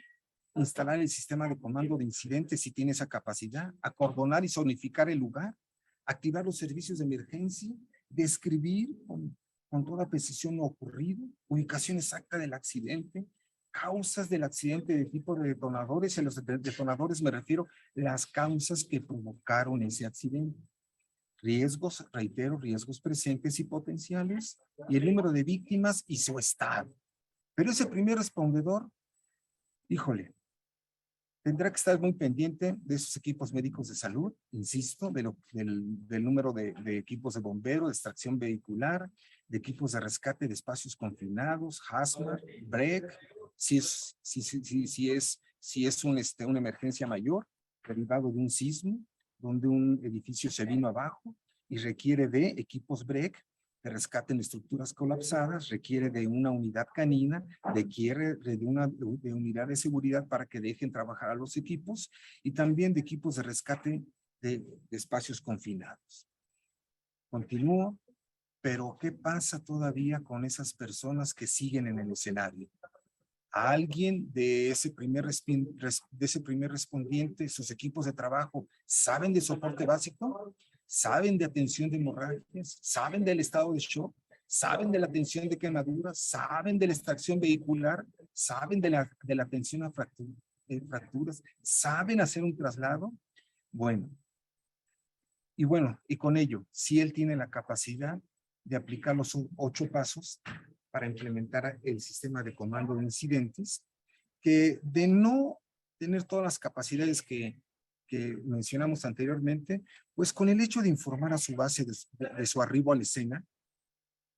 instalar el sistema de comando de incidentes si tiene esa capacidad, acordonar y zonificar el lugar, activar los servicios de emergencia, describir con toda precisión lo ocurrido, ubicación exacta del accidente, causas del accidente de tipo de detonadores. En los detonadores me refiero a las causas que provocaron ese accidente. Riesgos, reitero, riesgos presentes y potenciales, y el número de víctimas y su estado. Pero ese primer respondedor, híjole, tendrá que estar muy pendiente de esos equipos médicos de salud, insisto, del número de equipos de bombero, de extracción vehicular, de equipos de rescate de espacios confinados, hazmat, break, si es si es una emergencia mayor, derivado de un sismo, donde un edificio se vino abajo y requiere de equipos BREC, de rescate en estructuras colapsadas, requiere de una unidad canina, requiere de una unidad de seguridad para que dejen trabajar a los equipos y también de equipos de rescate de espacios confinados. Continúo, pero ¿qué pasa todavía con esas personas que siguen en el escenario? A alguien de ese primer respondiente, sus equipos de trabajo, ¿saben de soporte básico? ¿Saben de atención de hemorragias? ¿Saben del estado de shock? ¿Saben de la atención de quemaduras? ¿Saben de la extracción vehicular? ¿Saben de la atención a fracturas? ¿Saben hacer un traslado? Bueno, y con ello, si él tiene la capacidad de aplicar los 8 pasos para implementar el sistema de comando de incidentes, que de no tener todas las capacidades que mencionamos anteriormente, pues con el hecho de informar a su base de su arribo a la escena,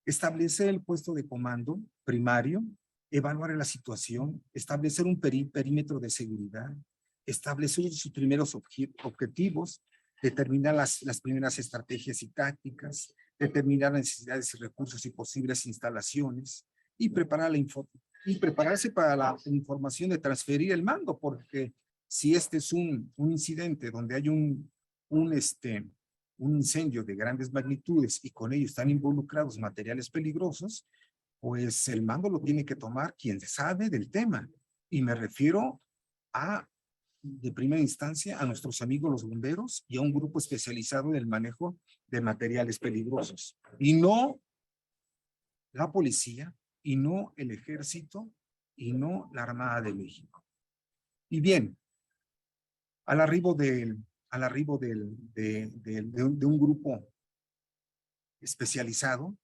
establecer el puesto de comando primario, evaluar la situación, establecer un perímetro de seguridad, establecer sus primeros objetivos, determinar las primeras estrategias y tácticas, determinar las necesidades y recursos y posibles instalaciones, y prepararse para la información de transferir el mando, porque si este es un incidente donde hay un incendio de grandes magnitudes y con ello están involucrados materiales peligrosos, pues el mando lo tiene que tomar quien sabe del tema. Y me refiero de primera instancia, a nuestros amigos los bomberos y a un grupo especializado en el manejo de materiales peligrosos. Y no la policía, y no el ejército, y no la Armada de México. Y bien, al arribo de un grupo especializado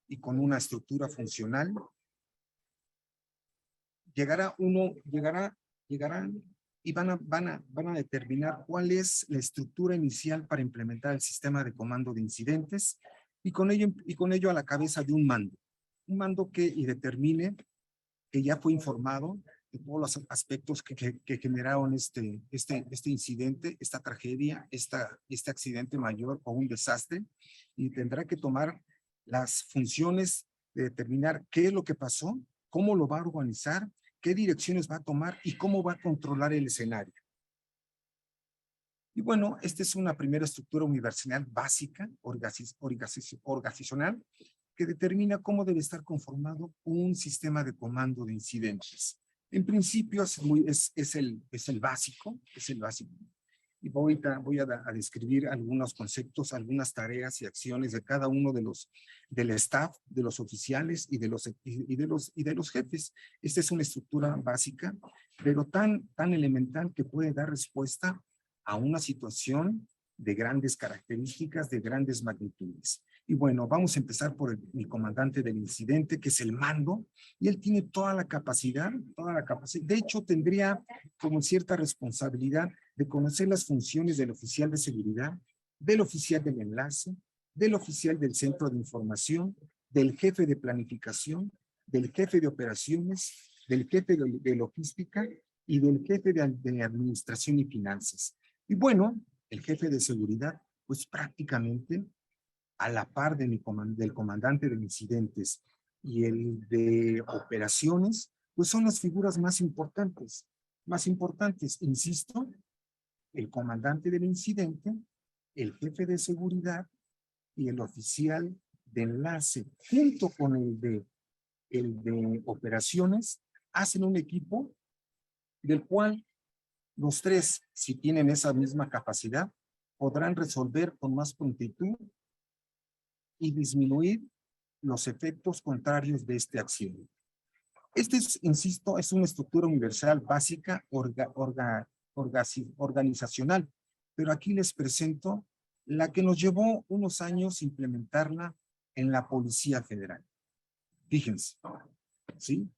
y con una estructura funcional, llegarán y van a determinar cuál es la estructura inicial para implementar el sistema de comando de incidentes y con ello a la cabeza de un mando que determine que ya fue informado de todos los aspectos que generaron este incidente, esta tragedia, este accidente mayor o un desastre, y tendrá que tomar las funciones de determinar qué es lo que pasó, cómo lo va a organizar, qué direcciones va a tomar y cómo va a controlar el escenario. Y bueno, esta es una primera estructura universal básica, organizacional, que determina cómo debe estar conformado un sistema de comando de incidentes. En principio es el básico, Y voy a describir algunos conceptos, algunas tareas y acciones de cada uno del staff, de los oficiales y de los jefes. Esta es una estructura básica, pero tan elemental que puede dar respuesta a una situación de grandes características, de grandes magnitudes. Y bueno, vamos a empezar por mi comandante del incidente, que es el mando, y él tiene toda la capacidad. De hecho, tendría como cierta responsabilidad de conocer las funciones del oficial de seguridad, del oficial del enlace, del oficial del centro de información, del jefe de planificación, del jefe de operaciones, del jefe de logística y del jefe de administración y finanzas. Y bueno, el jefe de seguridad, pues prácticamente a la par del comandante de incidentes y el de operaciones, pues son las figuras más importantes, insisto, el comandante del incidente, el jefe de seguridad y el oficial de enlace, junto con el de operaciones, hacen un equipo del cual los tres, si tienen esa misma capacidad, podrán resolver con más prontitud y disminuir los efectos contrarios de esta acción. Insisto, es una estructura universal básica organizacional, pero aquí les presento la que nos llevó unos años implementarla en la Policía Federal. Fíjense, ¿sí?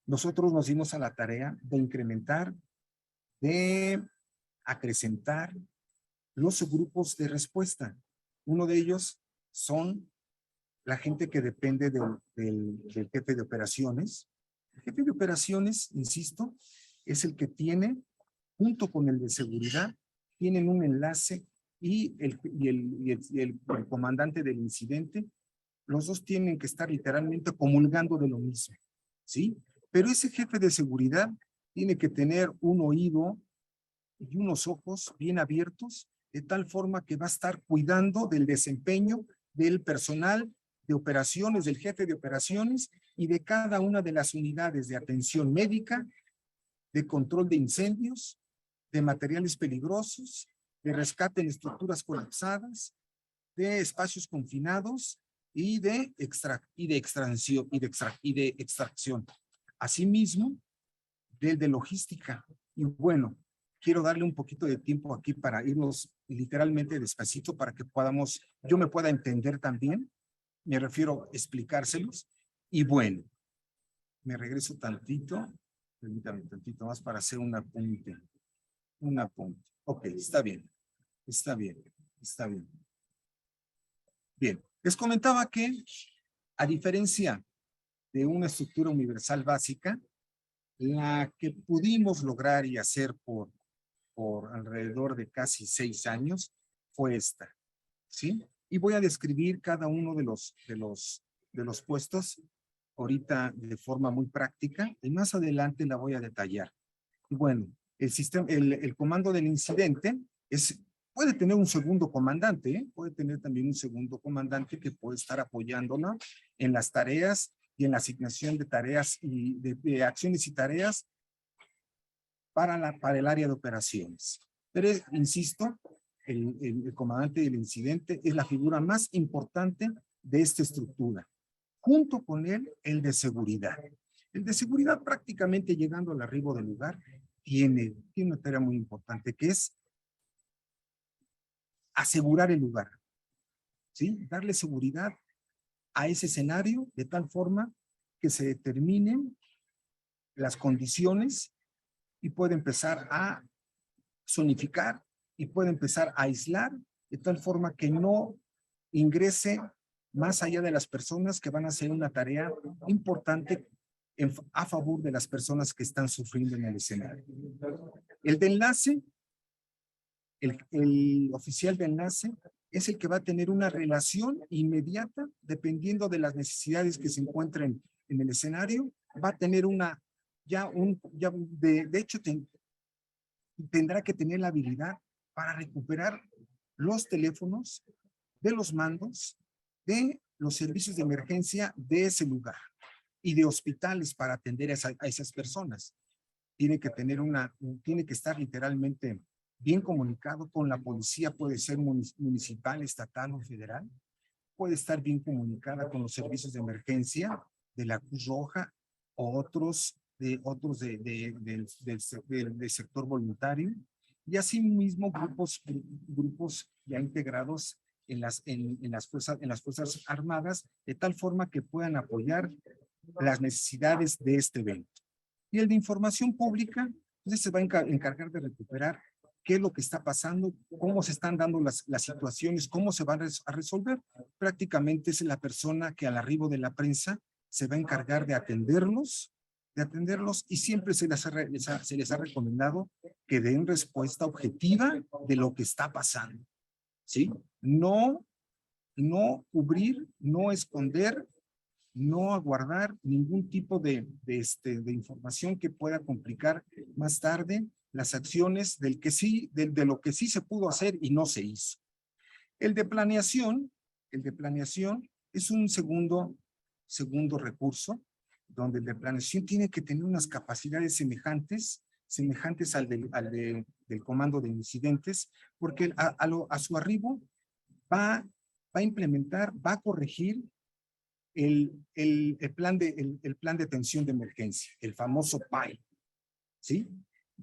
Nosotros nos dimos a la tarea de incrementar, de acrecentar los grupos de respuesta. Uno de ellos son la gente que depende del jefe de operaciones. El jefe de operaciones, insisto, es el que tiene, junto con el de seguridad, tienen un enlace y el comandante del incidente, los dos tienen que estar literalmente comulgando de lo mismo, ¿sí? Pero ese jefe de seguridad tiene que tener un oído y unos ojos bien abiertos, de tal forma que va a estar cuidando del desempeño del personal de operaciones, del jefe de operaciones y de cada una de las unidades de atención médica, de control de incendios, de materiales peligrosos, de rescate en estructuras colapsadas, de espacios confinados y de extracción. Asimismo, del de logística. Y bueno, quiero darle un poquito de tiempo aquí para irnos literalmente despacito para que podamos, yo me pueda entender también, me refiero a explicárselos. Y bueno, me regreso tantito, permítame tantito más para hacer un apunte. Un apunte. Ok, está bien, está bien, está bien. Bien, les comentaba que a diferencia de una estructura universal básica, la que pudimos lograr y hacer por alrededor de casi 6 años fue esta, ¿sí? Y voy a describir cada uno de los puestos ahorita de forma muy práctica y más adelante la voy a detallar. Y bueno, el sistema, el comando del incidente puede tener un segundo comandante, ¿eh? Puede tener también un segundo comandante que puede estar apoyándola en las tareas y en la asignación de tareas y de acciones y tareas para el área de operaciones. Pero, insisto, el comandante del incidente es la figura más importante de esta estructura. Junto con él, el de seguridad. El de seguridad prácticamente llegando al arribo del lugar tiene una tarea muy importante que es asegurar el lugar, ¿sí? Darle seguridad a ese escenario de tal forma que se determinen las condiciones y puede empezar a zonificar y puede empezar a aislar de tal forma que no ingrese más allá de las personas que van a hacer una tarea importante a favor de las personas que están sufriendo en el escenario. El de enlace, el oficial de enlace es el que va a tener una relación inmediata dependiendo de las necesidades que se encuentren en el escenario, va a tener de hecho tendrá que tener la habilidad para recuperar los teléfonos de los mandos de los servicios de emergencia de ese lugar y de hospitales para atender a esas personas. Tiene que estar literalmente bien comunicado con la policía, puede ser municipal, estatal o federal, puede estar bien comunicada con los servicios de emergencia de la Cruz Roja o otros del sector voluntario, y asimismo grupos ya integrados en las fuerzas armadas, de tal forma que puedan apoyar las necesidades de este evento. Y el de información pública, entonces se va a encargar de recuperar qué es lo que está pasando, cómo se están dando las situaciones, cómo se van a resolver. Prácticamente es la persona que al arribo de la prensa se va a encargar de atenderlos y siempre se les ha recomendado que den respuesta objetiva de lo que está pasando, ¿sí? No cubrir, no esconder, no aguardar ningún tipo de información que pueda complicar más tarde las acciones de lo que sí se pudo hacer y no se hizo. El de planeación es un segundo recurso, donde el de planeación tiene que tener unas capacidades semejantes al del comando de incidentes, porque a su arribo va a implementar, va a corregir el plan de atención de emergencia, el famoso PAI, ¿sí?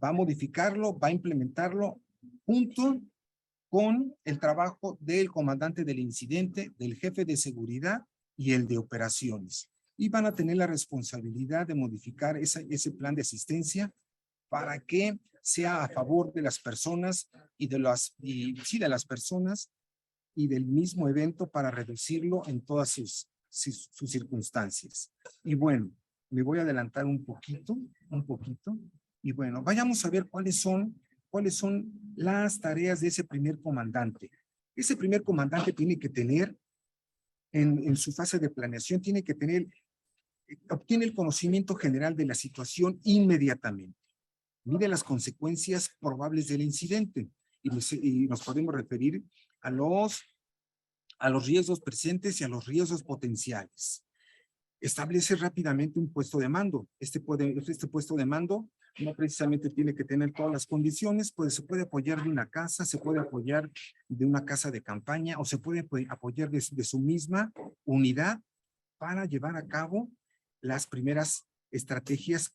Va a modificarlo, va a implementarlo junto con el trabajo del comandante del incidente, del jefe de seguridad y el de operaciones. Y van a tener la responsabilidad de modificar ese plan de asistencia para que sea a favor de las personas de las personas y del mismo evento para reducirlo en todas sus circunstancias. Y bueno, me voy a adelantar un poquito. Y bueno, vayamos a ver cuáles son las tareas de ese primer comandante. Ese primer comandante tiene que tener, en su fase de planeación, tiene que tener, obtiene el conocimiento general de la situación inmediatamente. Mide las consecuencias probables del incidente y nos podemos referir a los riesgos presentes y a los riesgos potenciales. Establece rápidamente un puesto de mando. Este puesto de mando no precisamente tiene que tener todas las condiciones, pues se puede apoyar de una casa, se puede apoyar de una casa de campaña o se puede apoyar de su misma unidad para llevar a cabo las primeras estrategias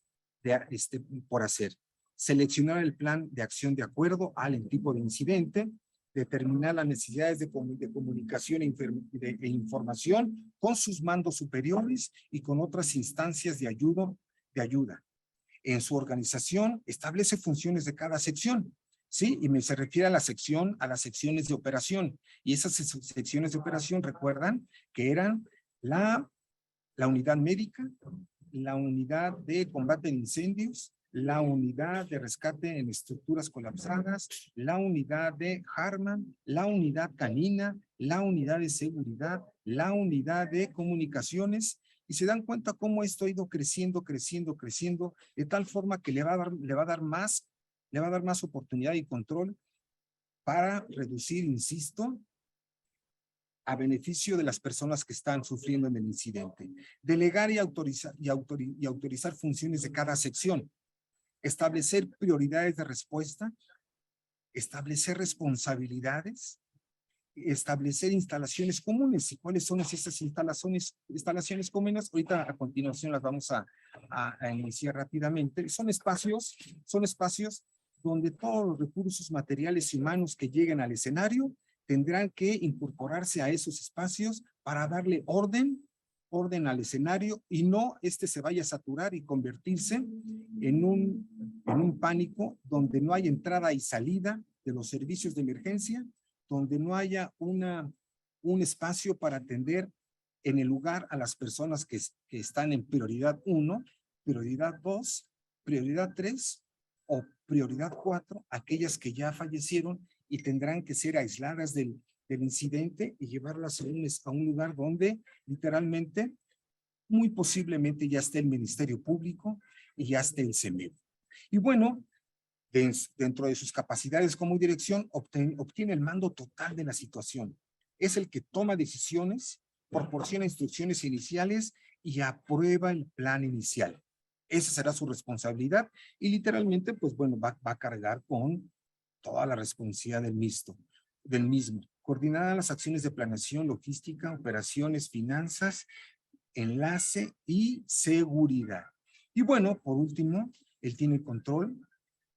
por hacer. Seleccionar el plan de acción de acuerdo al tipo de incidente, determinar las necesidades de comunicación e información con sus mandos superiores y con otras instancias de ayuda. En su organización establece funciones de cada sección, ¿sí? Y se refiere a las secciones de operación. Y esas secciones de operación, recuerdan que eran la unidad médica, la unidad de combate en incendios, la unidad de rescate en estructuras colapsadas, la unidad de Harman, la unidad canina, la unidad de seguridad, la unidad de comunicaciones, y se dan cuenta cómo esto ha ido creciendo, de tal forma que le va a dar más oportunidad y control para reducir, insisto, a beneficio de las personas que están sufriendo en el incidente. Delegar y autorizar funciones de cada sección. Establecer prioridades de respuesta. Establecer responsabilidades. Establecer instalaciones comunes. ¿Y cuáles son esas instalaciones comunes? Ahorita a continuación las vamos a iniciar rápidamente. Son espacios donde todos los recursos materiales y humanos que lleguen al escenario tendrán que incorporarse a esos espacios para darle orden al escenario y no se vaya a saturar y convertirse en un pánico donde no hay entrada y salida de los servicios de emergencia, donde no haya un espacio para atender en el lugar a las personas que están en prioridad 1, prioridad 2, prioridad 3 o prioridad 4, aquellas que ya fallecieron y tendrán que ser aisladas del incidente y llevarlas a un lugar donde literalmente, muy posiblemente ya esté el Ministerio Público y ya esté el CEMED. Y bueno, dentro de sus capacidades como dirección, obtiene el mando total de la situación. Es el que toma decisiones, proporciona instrucciones iniciales y aprueba el plan inicial. Esa será su responsabilidad y literalmente, pues bueno, va a cargar con toda la responsabilidad del mismo. Coordinar las acciones de planeación, logística, operaciones, finanzas, enlace y seguridad. Y bueno, por último, él tiene control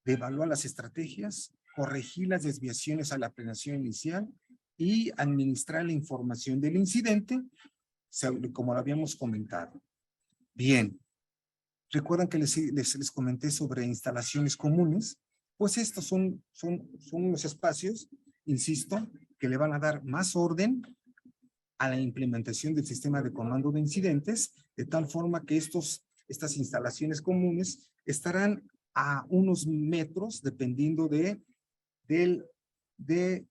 de evaluar las estrategias, corregir las desviaciones a la planeación inicial y administrar la información del incidente, como lo habíamos comentado. Bien, recuerdan que les comenté sobre instalaciones comunes. Pues estos son unos espacios, insisto, que le van a dar más orden a la implementación del sistema de comando de incidentes, de tal forma que estas instalaciones comunes estarán a unos metros, dependiendo de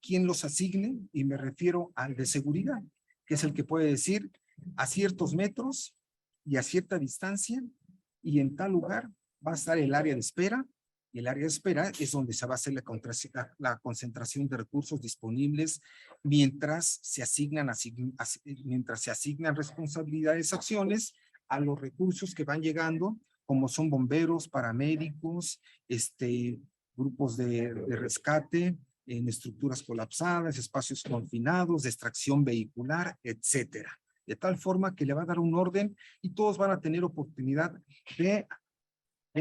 quién los asigne, y me refiero al de seguridad, que es el que puede decir a ciertos metros y a cierta distancia, y en tal lugar va a estar el área de espera, y el área de espera es donde se va a hacer la concentración de recursos disponibles mientras se asignan responsabilidades, acciones a los recursos que van llegando, como son bomberos, paramédicos, grupos de rescate en estructuras colapsadas, espacios confinados, de extracción vehicular, etcétera. De tal forma que le va a dar un orden y todos van a tener oportunidad de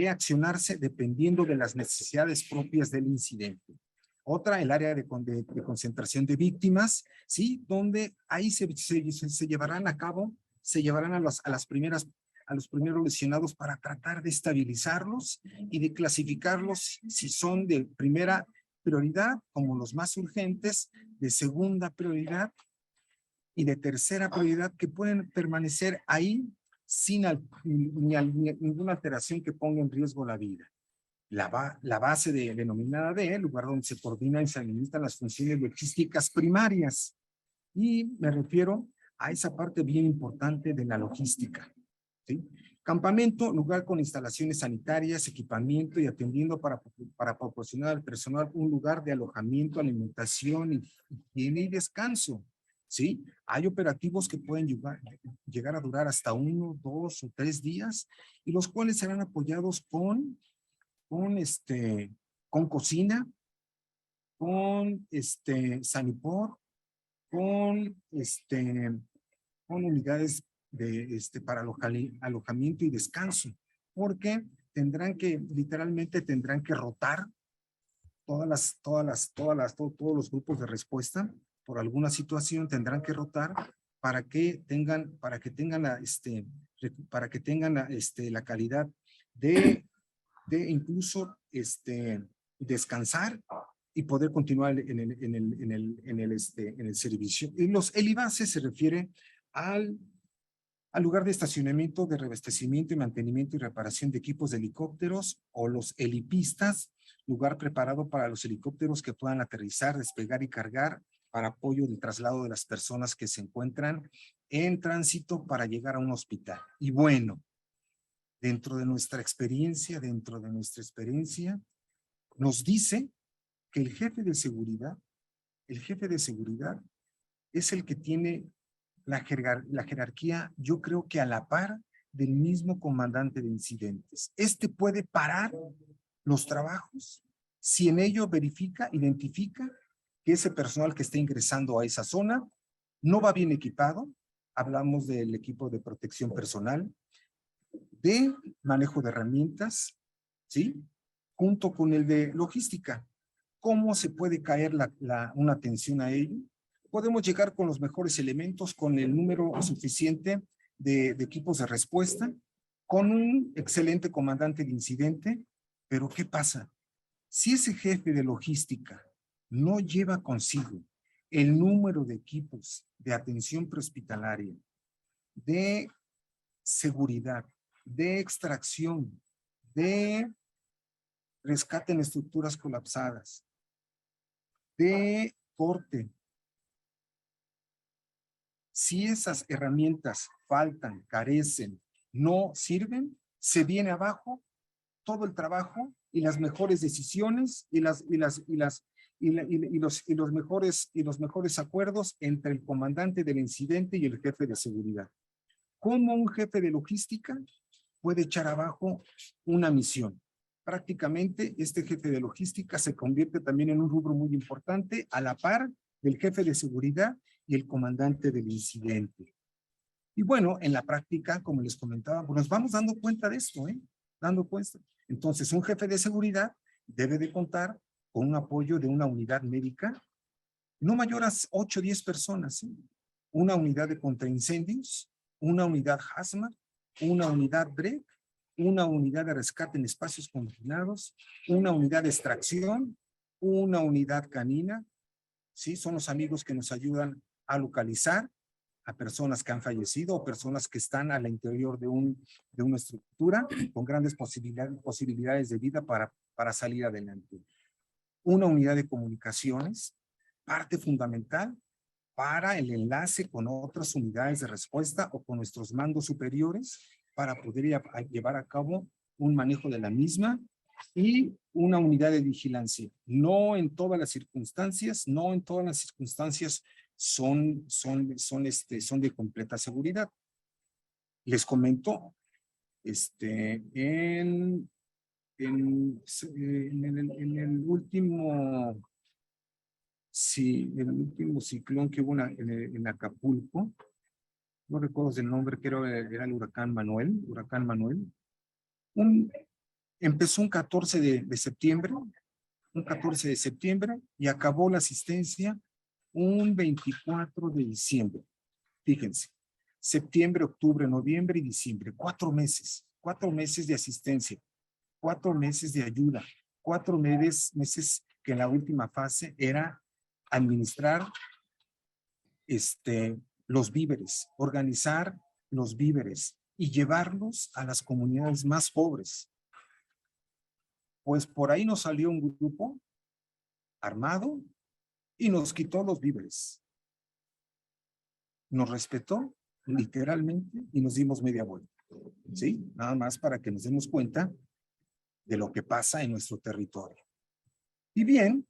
accionarse dependiendo de las necesidades propias del incidente. Otra, el área de concentración de víctimas, ¿sí? Donde ahí se llevarán a cabo, a los primeros lesionados para tratar de estabilizarlos y de clasificarlos si son de primera prioridad como los más urgentes, de segunda prioridad y de tercera prioridad, que pueden permanecer ahí sin ninguna alteración que ponga en riesgo la vida. la base denominada D, el lugar donde se coordinan y se administran las funciones logísticas primarias. Y me refiero a esa parte bien importante de la logística, ¿sí? Campamento, lugar con instalaciones sanitarias, equipamiento y atendiendo para proporcionar al personal un lugar de alojamiento, alimentación, higiene y descanso, ¿sí? Hay operativos que pueden llegar a durar hasta 1, 2 o 3 días y los cuales serán apoyados con cocina, con Sanipor, con unidades para alojamiento y descanso, porque literalmente tendrán que rotar todos los grupos de respuesta por alguna situación, tendrán que rotar para que tengan la calidad de incluso descansar y poder continuar en el servicio. Y los helibases se refiere al lugar de estacionamiento, de reabastecimiento y mantenimiento y reparación de equipos de helicópteros, o los helipistas, lugar preparado para los helicópteros que puedan aterrizar, despegar y cargar para apoyo del traslado de las personas que se encuentran en tránsito para llegar a un hospital. Y bueno, dentro de nuestra experiencia, nos dice que el jefe de seguridad es el que tiene la jerarquía, yo creo que a la par del mismo comandante de incidentes. Este puede parar los trabajos si en ello identifica que ese personal que está ingresando a esa zona no va bien equipado. Hablamos del equipo de protección personal, de manejo de herramientas, ¿sí? Junto con el de logística. ¿Cómo se puede caer una atención a ello? Podemos llegar con los mejores elementos, con el número suficiente de equipos de respuesta, con un excelente comandante de incidente, pero ¿qué pasa? Si ese jefe de logística no lleva consigo el número de equipos de atención prehospitalaria, de seguridad, de extracción, de rescate en estructuras colapsadas, de corte, si esas herramientas faltan, carecen, no sirven, se viene abajo todo el trabajo y las mejores decisiones y los mejores acuerdos entre el comandante del incidente y el jefe de seguridad. ¿Cómo un jefe de logística puede echar abajo una misión? Prácticamente este jefe de logística se convierte también en un rubro muy importante a la par del jefe de seguridad y el comandante del incidente. Y bueno, en la práctica, como les comentaba, pues nos vamos dando cuenta de esto, dando cuenta. Entonces, un jefe de seguridad debe de contar con un apoyo de una unidad médica, no mayor a 8 o 10 personas, una unidad de contraincendios, una unidad hazmat, una unidad BREC, una unidad de rescate en espacios confinados, una unidad de extracción, una unidad canina, ¿sí? Son los amigos que nos ayudan a localizar a personas que han fallecido o personas que están al interior de una estructura con grandes posibilidades de vida para salir adelante. Una unidad de comunicaciones, parte fundamental para el enlace con otras unidades de respuesta o con nuestros mandos superiores para poder llevar a cabo un manejo de la misma, y una unidad de vigilancia. No en todas las circunstancias son de completa seguridad. Les comento, en el último ciclón que hubo en Acapulco, no recuerdo el nombre, que era el huracán Manuel, empezó un 14 de septiembre y acabó la asistencia un 24 de diciembre. Fíjense, septiembre, octubre, noviembre y diciembre, 4 meses de asistencia, 4 meses de ayuda, 4 meses que en la última fase era administrar los víveres, organizar los víveres y llevarlos a las comunidades más pobres. Pues por ahí nos salió un grupo armado y nos quitó los víveres. Nos respetó literalmente y nos dimos media vuelta. ¿Sí? Nada más para que nos demos cuenta de lo que pasa en nuestro territorio. Y bien,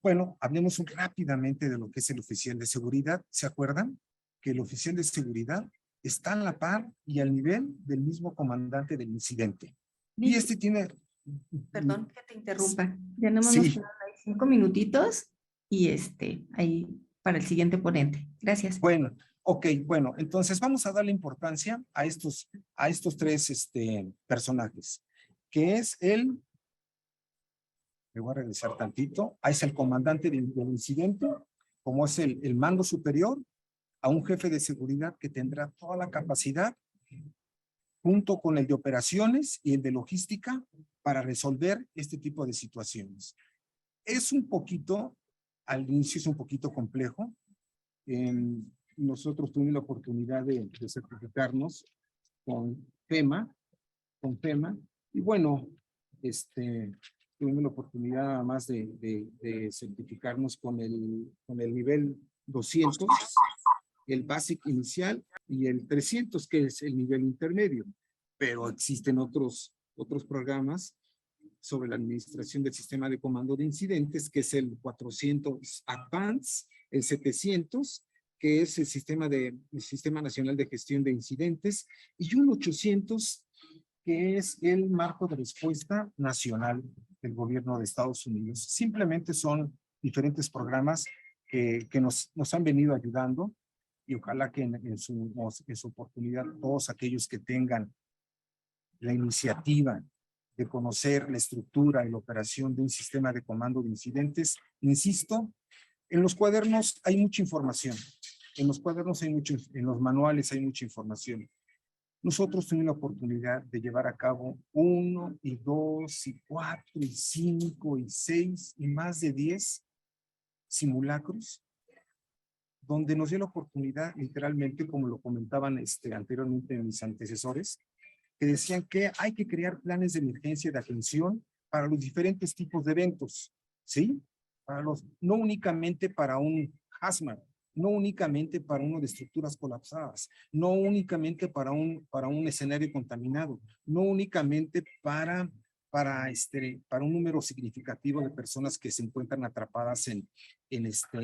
bueno, hablemos rápidamente de lo que es el oficial de seguridad. ¿Se acuerdan? Que el oficial de seguridad está a la par y al nivel del mismo comandante del incidente. Y este tiene... Perdón que te interrumpa. Ya no nos Sí. quedan ahí 5 minutitos y ahí para el siguiente ponente. Gracias. Bueno, ok, bueno, entonces vamos a darle importancia a estos tres personajes, que es me voy a regresar tantito, es el comandante del incidente, como es el mando superior, a un jefe de seguridad que tendrá toda la capacidad, junto con el de operaciones y el de logística, para resolver este tipo de situaciones. Es un poquito, al inicio es un poquito complejo. Nosotros tuvimos la oportunidad de certificarnos con FEMA, y bueno, tuvimos la oportunidad además de certificarnos con el nivel 200, el básico inicial, y el 300, que es el nivel intermedio, pero existen otros programas sobre la administración del sistema de comando de incidentes, que es el 400 Advance, el 700, que es el Sistema Nacional de Gestión de Incidentes, y un 800, que es el marco de respuesta nacional del gobierno de Estados Unidos. Simplemente son diferentes programas que nos han venido ayudando, y ojalá que en su oportunidad todos aquellos que tengan la iniciativa de conocer la estructura y la operación de un sistema de comando de incidentes, insisto, en los cuadernos hay mucha información, en los cuadernos hay mucho, en los manuales hay mucha información. Nosotros tuvimos la oportunidad de llevar a cabo 1, y 2, y 4, y 5, y 6, y más de 10 simulacros, donde nos dio la oportunidad, literalmente, como lo comentaban anteriormente mis antecesores, que decían que hay que crear planes de emergencia de atención para los diferentes tipos de eventos, ¿sí? No únicamente para un hazmat, no únicamente para uno de estructuras colapsadas, no únicamente para un escenario contaminado, no únicamente para un número significativo de personas que se encuentran atrapadas en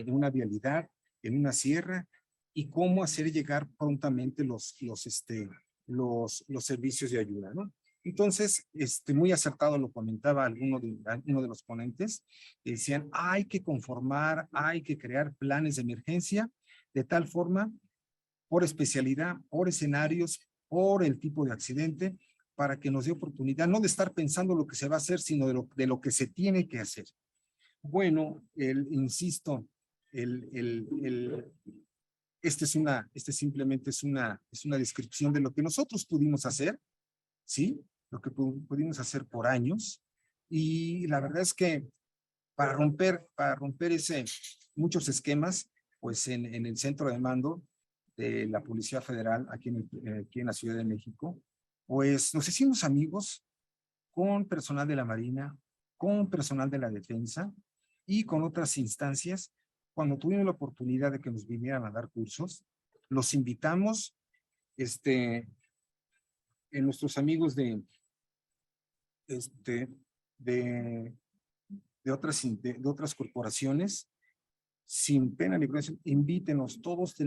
una vialidad, en una sierra, y cómo hacer llegar prontamente los servicios de ayuda, ¿no? Entonces, muy acertado lo comentaba uno de los ponentes, decían, hay que conformar, hay que crear planes de emergencia de tal forma, por especialidad, por escenarios, por el tipo de accidente, para que nos dé oportunidad, no de estar pensando lo que se va a hacer, sino de lo que se tiene que hacer. Bueno, insisto, simplemente es una descripción de lo que nosotros pudimos hacer, ¿sí? Lo que pudimos hacer por años, y la verdad es que para romper muchos esquemas, pues en el centro de mando de la Policía Federal, aquí en la Ciudad de México, pues nos hicimos amigos con personal de la Marina, con personal de la Defensa y con otras instancias. Cuando tuvimos la oportunidad de que nos vinieran a dar cursos, los invitamos, en nuestros amigos de otras corporaciones, sin pena ni gloria, invítenos, todos que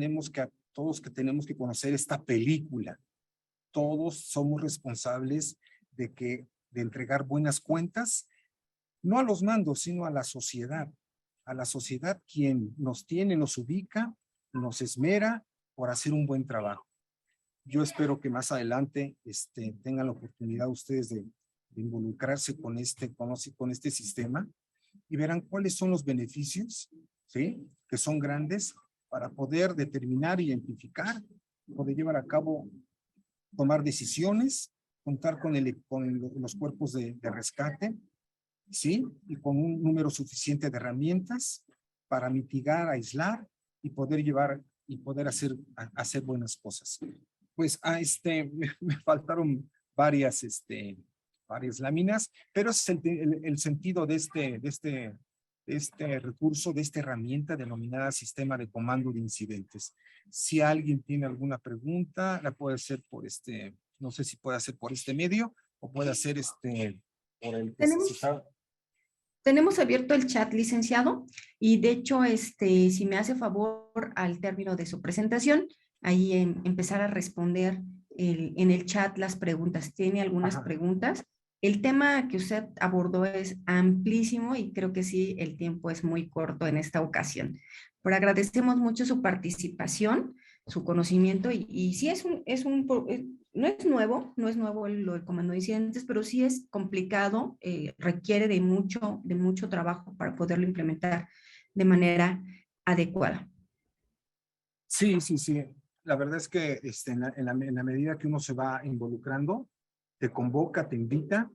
tenemos que conocer esta película. Todos somos responsables de entregar buenas cuentas, no a los mandos, sino a la sociedad quien nos ubica, nos esmera por hacer un buen trabajo. Yo espero que más adelante tengan la oportunidad ustedes de involucrarse con este sistema, y verán cuáles son los beneficios, ¿sí? Que son grandes, para poder determinar, identificar, poder llevar a cabo, tomar decisiones, contar con los cuerpos de rescate, ¿sí? Y con un número suficiente de herramientas para mitigar, aislar y poder hacer buenas cosas. Pues me faltaron varias varias láminas, pero ese es el sentido de este recurso, de esta herramienta denominada sistema de comando de incidentes. Si alguien tiene alguna pregunta, la puede hacer por no sé si puede hacer por este medio o puede hacer por el que se Tenemos, está. tenemos abierto el chat, licenciado, y de hecho, si me hace favor al término de su presentación, ahí empezar a responder en el chat las preguntas. ¿Tiene algunas Ajá. preguntas? El tema que usted abordó es amplísimo y creo que sí, el tiempo es muy corto en esta ocasión. Pero agradecemos mucho su participación, su conocimiento y sí no es nuevo lo del comando de incidentes, pero sí es complicado, requiere de mucho trabajo para poderlo implementar de manera adecuada. Sí, sí, sí. La verdad es que en la medida que uno se va involucrando, te convoca, te invita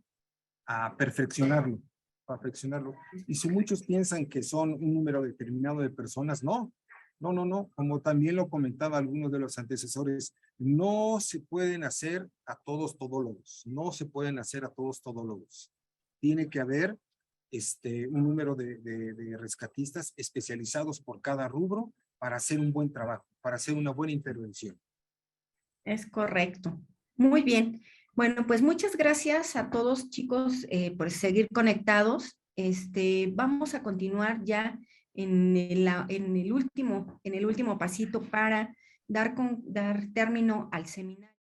a perfeccionarlo, a perfeccionarlo. Y si muchos piensan que son un número determinado de personas, no, no, no, no. Como también lo comentaba algunos de los antecesores, no se pueden hacer a todos todólogos, no se pueden hacer a todos todólogos. Tiene que haber un número de rescatistas especializados por cada rubro para hacer un buen trabajo, para hacer una buena intervención. Es correcto. Muy bien. Bueno, pues muchas gracias a todos, chicos, por seguir conectados. Vamos a continuar ya en el último pasito para dar término al seminario.